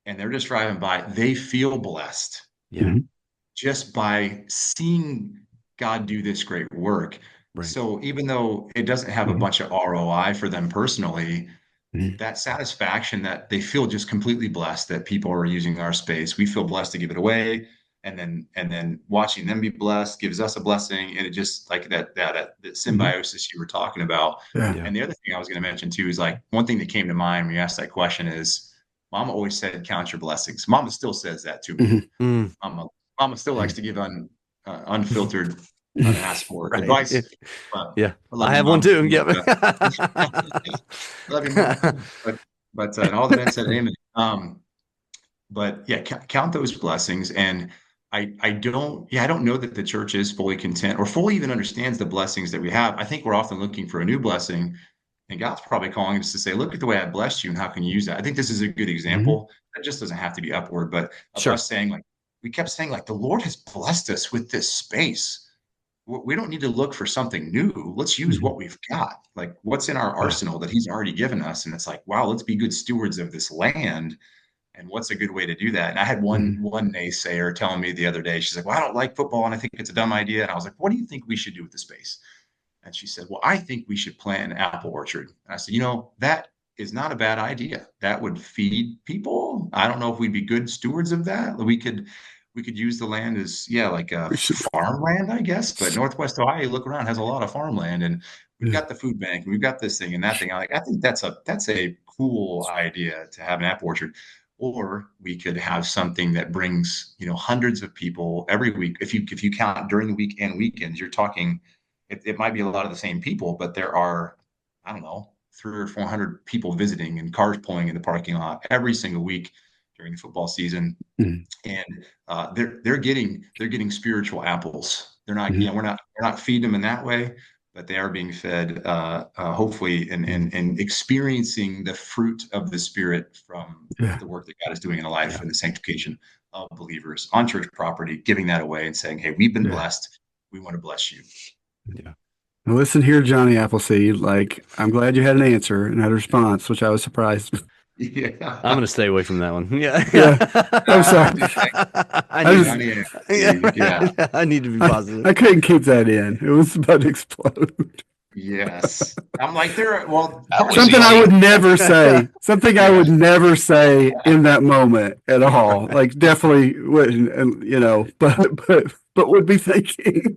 and they're just driving by. They feel blessed
Yeah.
Mhm.
just by seeing God do this great work.
Right.
So even though it doesn't have a
Mhm.
bunch of ROI for them personally,
Mhm.
that satisfaction that they feel just completely blessed that people are using our space. We feel blessed to give it away. And then watching them be blessed gives us a blessing. And it just like that
Mhm.
symbiosis you were talking about.
Yeah.
Yeah.
And the other thing I was going to mention too is like one thing that came to mind when you asked that question is Mama always said, count your blessings. Mama still says that to me.
Mhm.
Mm.
Mama Mama still likes to give unfiltered, unasked for
Right.
advice.
Yeah.
I love
I
you,
have one
Mom.
too. Yep.
Love you, Mom. But and all the men said amen. But yeah, count those blessings. And I don't know that the church is fully content or fully even understands the blessings that we have. I think we're often looking for a new blessing, and God's probably calling us to say, look at the way I blessed you and how can you use that? I think this is a good
Mhm.
example. It just doesn't have to be upward, but of
Sure.
us saying, like, we kept saying, like, the Lord has blessed us with this space. We don't need to look for something new. Let's use
Mhm.
what we've got. Like, what's in our
Yeah.
arsenal that He's already given us? And it's like, wow, let's be good stewards of this land. And what's a good way to do that? And I had one
Mhm.
one naysayer telling me the other day, she's like, well, I don't like football and I think it's a dumb idea. And I was like, what do you think we should do with the space? And she said, well, I think we should plant an apple orchard. And I said, that is not a bad idea. That would feed people. I don't know if we'd be good stewards of that. We could use the land as, yeah, like a
We should.
farmland, I guess. But Northwest Ohio, look around, has a lot of farmland, and we've
Yeah.
got the food bank, and we've got this thing and that thing. I think that's a cool idea to have an apple orchard. Or we could have something that brings, hundreds of people every week. If you count during the week and weekends, you're talking, it might be a lot of the same people, but there are, I don't know, 300 or 400 people visiting and cars pulling in the parking lot every single week during the football season.
Mhm.
And they're getting spiritual apples. They're not,
Mhm.
we're not feeding them in that way, but they are being fed, hopefully, and,
Mhm.
and and experiencing the fruit of the Spirit from
Yeah.
the work that God is doing in the life
Yeah.
and the sanctification of believers on church property, giving that away and saying, "Hey, we've been
Yeah.
blessed. We want to bless you."
Yeah. Now listen here, Johnny Appleseed. Like, I'm glad you had an answer and had a response, which I was surprised.
I'm
Yeah.
gonna stay away from that one. Yeah.
Yeah. I'm sorry.
I
I
need
just,
Johnny, yeah.
yeah. I need to be positive.
I couldn't keep that in. It was about to explode.
Yes. I'm like, part of me
Something
is
I
like,
would never say. Something I
yeah.
would never say in that moment at all. Like, definitely wouldn't, and but would be thinking.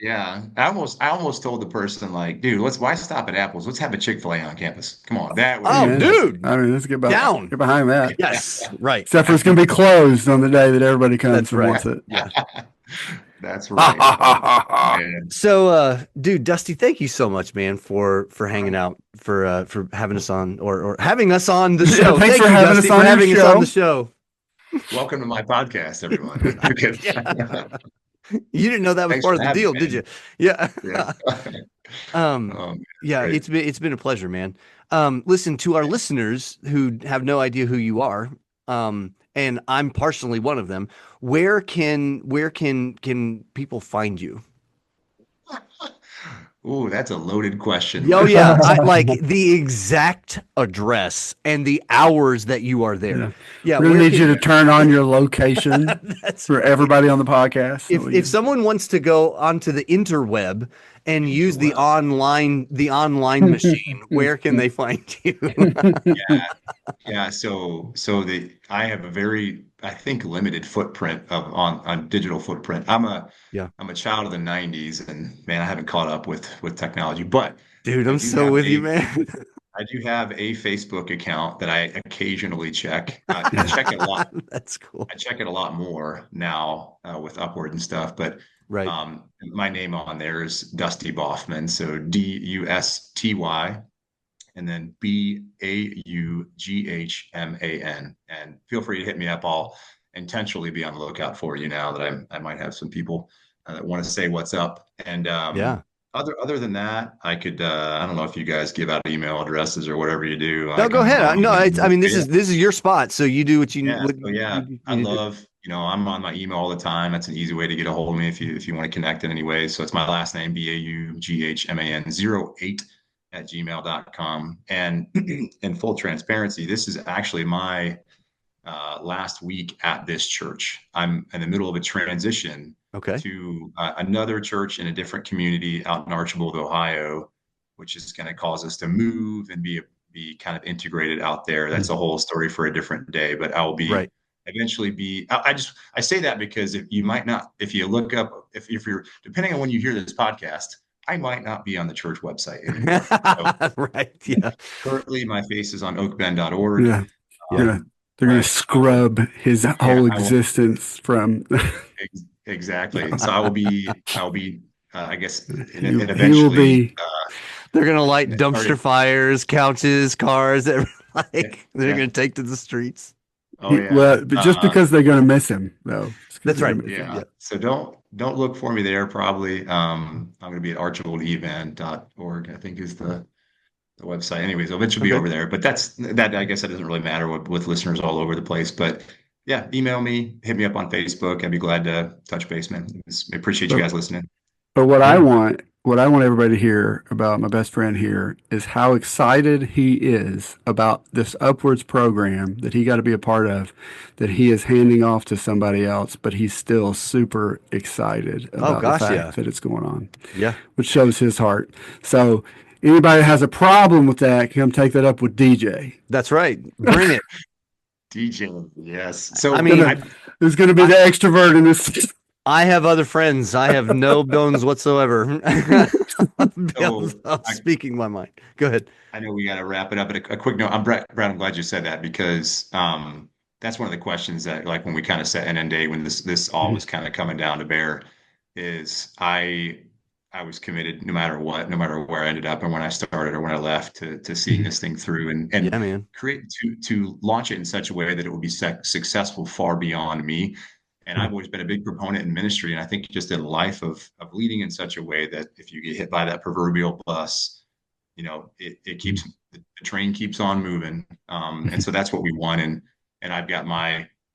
Yeah. I almost told the person, like, dude, why stop at Apple's? Let's have a Chick-fil-A on campus. Come on, that would
Hey,
be
Oh,
man.
fantastic.
dude,
I mean, let's
down.
get behind that.
Yes, right.
Except for it's going to be closed on the day that everybody comes
That's
and
right.
wants it.
Yeah.
That's right. Oh, man.
So, dude, Dusty, thank you so much, man, for hanging out, for having us on or having us on the
Yeah,
show.
thanks
Thank
for
you,
having
Dusty,
us
for
on your
having us on the
show.
show.
Welcome to my podcast, everyone. Okay.
Yeah. You didn't know that was
Thanks
part
for
of the
having
deal,
me,
did you?
man.
Yeah.
Yeah.
Um,
Oh, man,
yeah,
great.
it's been a pleasure, man. Listen, to our listeners who have no idea who you are, and I'm partially one of them, where can people find you?
Ooh, that's a loaded question,
Oh
my
yeah,
friend.
I like the exact address and the hours that you are there.
Yeah.
Yeah,
We're going
where
to need you
can
to turn on your location
that's
for
right.
everybody on the podcast.
If someone wants to go onto the interweb and use the
Interweb.
online machine, where can they find you?
Yeah. Yeah, so I have a very, I think, limited footprint on digital footprint.
Yeah,
I'm a child of the 90s, and man, I haven't caught up with technology, but
dude,
I
I'm
do
so
have
with you,
a
man.
I do have a Facebook account that I occasionally check. I check it a lot.
That's cool.
I check it a lot more now with Upward and stuff, but
Right.
my name on there is Dusty Baughman, so Dusty and then Baughman. And feel free to hit me up. I'll intentionally be on the lookout for you now that I might have some people that want to say what's up. And
Yeah.
other than that, I don't know if you guys give out email addresses or whatever you do.
No,
Like
go ahead.
I'm
No, I mean
yeah,
this is your spot, so you do what
yeah.
what
So yeah,
you
I
need to do.
love, I'm on my email all the time. That's an easy way to get a hold of me if you want to connect in any way. So it's my last name, Baughman 08 at gmail.com. And in full transparency, this is actually my last week at this church. I'm in the middle of a transition
Okay.
to another church in a different community out in Archibald, Ohio, which is going to cause us to move and be kind of integrated out there. That's a whole story for a different day, but I'll be
Right.
eventually be, I say that because if you look up, if you're, depending on when you hear this podcast, I might not be on the church website anymore. So
Right. Yeah.
currently my face is on oakbend.org.
Yeah.
Yeah.
Yeah.
Um,
They're going
Right.
to scrub his
Yeah,
whole
I will.
existence from.
Exactly. So I'll be, I guess, and
He will
eventually,
be.
They're gonna light dumpster
starting.
fires, couches, cars,
Yeah,
like they're
yeah.
gonna take to the streets.
Oh yeah.
Well, but just because they're going to miss him, though. Just because
That's
they're
right.
going to miss him.
Yeah.
Yeah.
So don't look for me there probably. I'm gonna be at archibaldevent.org, I think is the website. Anyways, I'll eventually be
Okay.
over there. But that I guess that doesn't really matter with listeners all over the place. But yeah, email me, hit me up on Facebook. I'd be glad to touch base, man. I appreciate you
But
guys listening.
But
Yeah.
what I want everybody to hear about my best friend here is how excited he is about this Upwards program that he got to be a part of, that he is handing off to somebody else, but he's still super excited
Oh
about the
gosh, yeah.
fact that it's going on,
Yeah.
which shows his heart. So anybody that has a problem with that, come take that up with DJ.
That's right. Bring it.
DJ, yes.
I
So
mean,
Who's going to be the extrovert in this?
I have other friends. I have no bones whatsoever.
so
I'm speaking my mind. Go ahead.
I know we got to wrap it up. But a quick note, Brad, I'm glad you said that because that's one of the questions that, like, when we kind of set an end date, when this all was kind of coming down to bear, is I was committed no matter what, no matter where I ended up and when I started or when I left, to seeing this thing through and
Yeah, man.
create to launch it in such a way that it would be successful far beyond me. And I've always been a big proponent in ministry, and I think just in life of leading in such a way that if you get hit by that proverbial bus, it keeps the train keeps on moving. And so that's what we want. And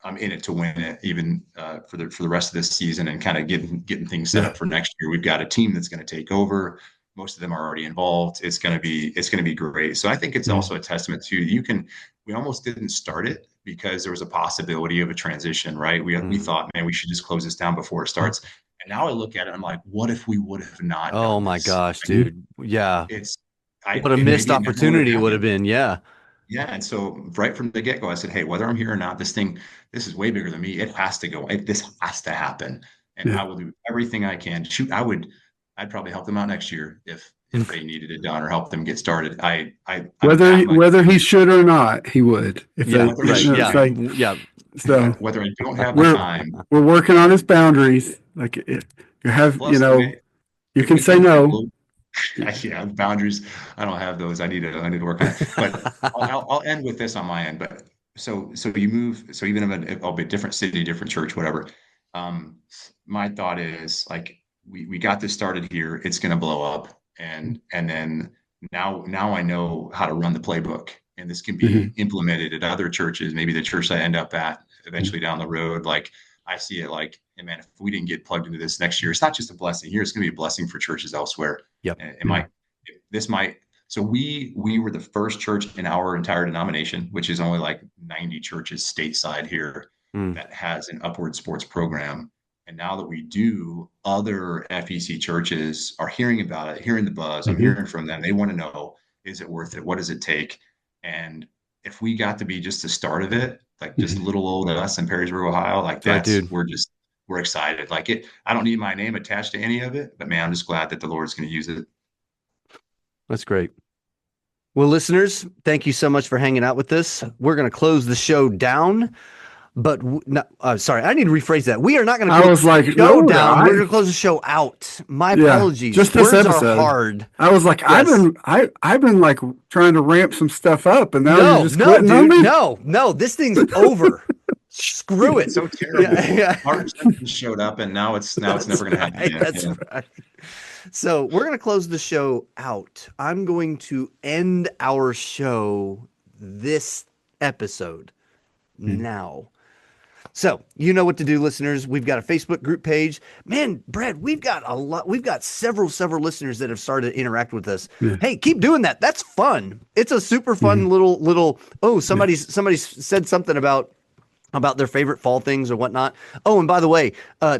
I'm in it to win it, even for the rest of this season, and kind of getting things set up for next year. We've got a team that's going to take over. Most of them are already involved. It's going to be great. So I think it's also a testament to we almost didn't start it because there was a possibility of a transition, right? We thought, man, we should just close this down before it starts. And now I look at it, I'm like, what if we would have not
Oh
done
my
this?
gosh, dude. Yeah.
It's
What a missed
maybe it never would have
opportunity would have
happened.
been. Yeah.
Yeah, and so right from the get-go, I said, "Hey, whether I'm here or not, this is way bigger than me. It has to go. This has to happen, and
Yeah.
I will do everything I can. Shoot, I'd probably help them out next year if they needed it done or help them get started. I'm that much.
Whether he should or not, he would. If
Yeah.
they,
Whether he
Right.
should,
Yeah. Yeah.
so
whether I don't have the
we're
time.
we're working on his boundaries. Like if you have,
Plus,
you can say no.
yeah, boundaries. I don't have those. I need to work on it. But I'll end with this on my end. But so you move. So even if I'll be a different city, different church, whatever. My thought is like we got this started here. It's going to blow up, and then now I know how to run the playbook, and this can be implemented at other churches. Maybe the church I end up at eventually down the road. Like I see it like, and man, if we didn't get plugged into this next year, it's not just a blessing here. It's going to be a blessing for churches elsewhere.
Yep.
And this might. So we were the first church in our entire denomination, which is only like 90 churches stateside here, that has an upward sports program. And now that we do, other FEC churches are hearing about it, hearing the buzz. I'm hearing from them. They want to know, is it worth it? What does it take? And if we got to be just the start of it, like just little old us in Perrysburg, Ohio, like
Right, dude.
we're excited. Like I don't need my name attached to any of it, but man, I'm just glad that the Lord's going to use it.
That's great. Well, listeners, thank you so much for hanging out with us. We're going to close the show down, but sorry, I need to rephrase that. We are not going to
I
close
was like,
the show
no,
down. We're
I-
going to close the show out. My
Yeah,
apologies.
just this
Words are
episode.
hard.
I was like,
Yes.
I've been like trying to ramp some stuff up, and now
No,
you're just
no,
quitting on
dude,
me.
no, this thing's over. Screw it.
It's so terrible.
Yeah.
Mark showed up, and now it's never going to happen again.
That's right. So we're going to close the show out. I'm going to end our show this episode now. So you know what to do, listeners. We've got a Facebook group page. Man, Brad, we've got a lot. We've got several listeners that have started to interact with us. Hey, keep doing that. That's fun. It's a super fun little. Oh, somebody said something about their favorite fall things or whatnot. Oh, and by the way,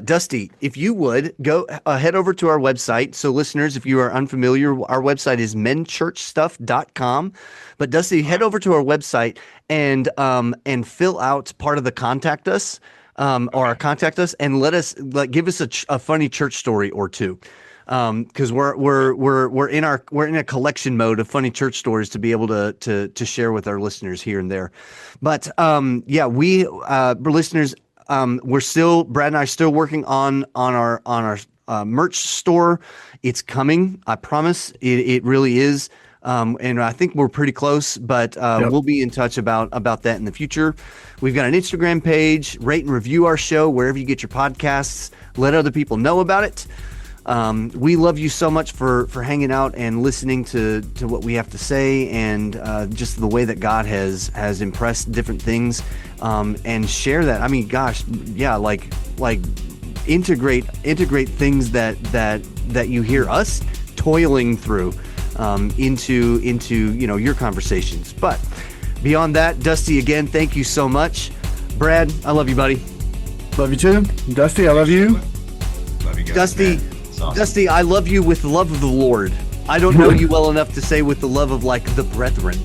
Dusty, if you would go head over to our website. So listeners, if you are unfamiliar, our website is menchurchstuff.com. But Dusty, head over to our website and fill out part of the contact us or contact us and give us a funny church story or two. because we're in a collection mode of funny church stories to be able to share with our listeners here and there. But yeah, we listeners, Brad and I are still working on our merch store. It's coming, I promise. It really is. And I think we're pretty close, but we'll be in touch about that in the future. We've got an Instagram page. Rate and review our show wherever you get your podcasts. Let other people know about it. We love you so much for hanging out and listening to what we have to say, and just the way that God has impressed different things, and share that. I mean, gosh, yeah, like integrate things that you hear us toiling through into your conversations. But beyond that, Dusty, again, thank you so much. Brad, I love you, buddy.
Love you too. Dusty, I love you.
Love you guys,
Dusty,
man. It's awesome.
Dusty, I love you with the love of the Lord. I don't know you well enough to say with the love of like the brethren.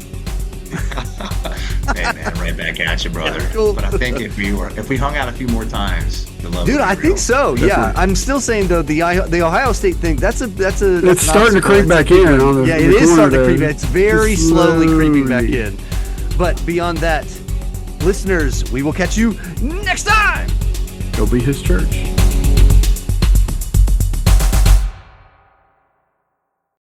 Hey man, right back at you, brother.
Yeah, cool.
But I think if we hung out a few more times, the love.
Dude,
would be
I
real.
think so. Yeah,
Definitely.
I'm still saying though the Ohio State thing. That's
It's starting to creep back in. On the,
Yeah,
the
it is
corner
starting to
there.
creep. It's very slowly creeping back
Slowly.
in. But beyond that, listeners, we will catch you next time.
Go be his church.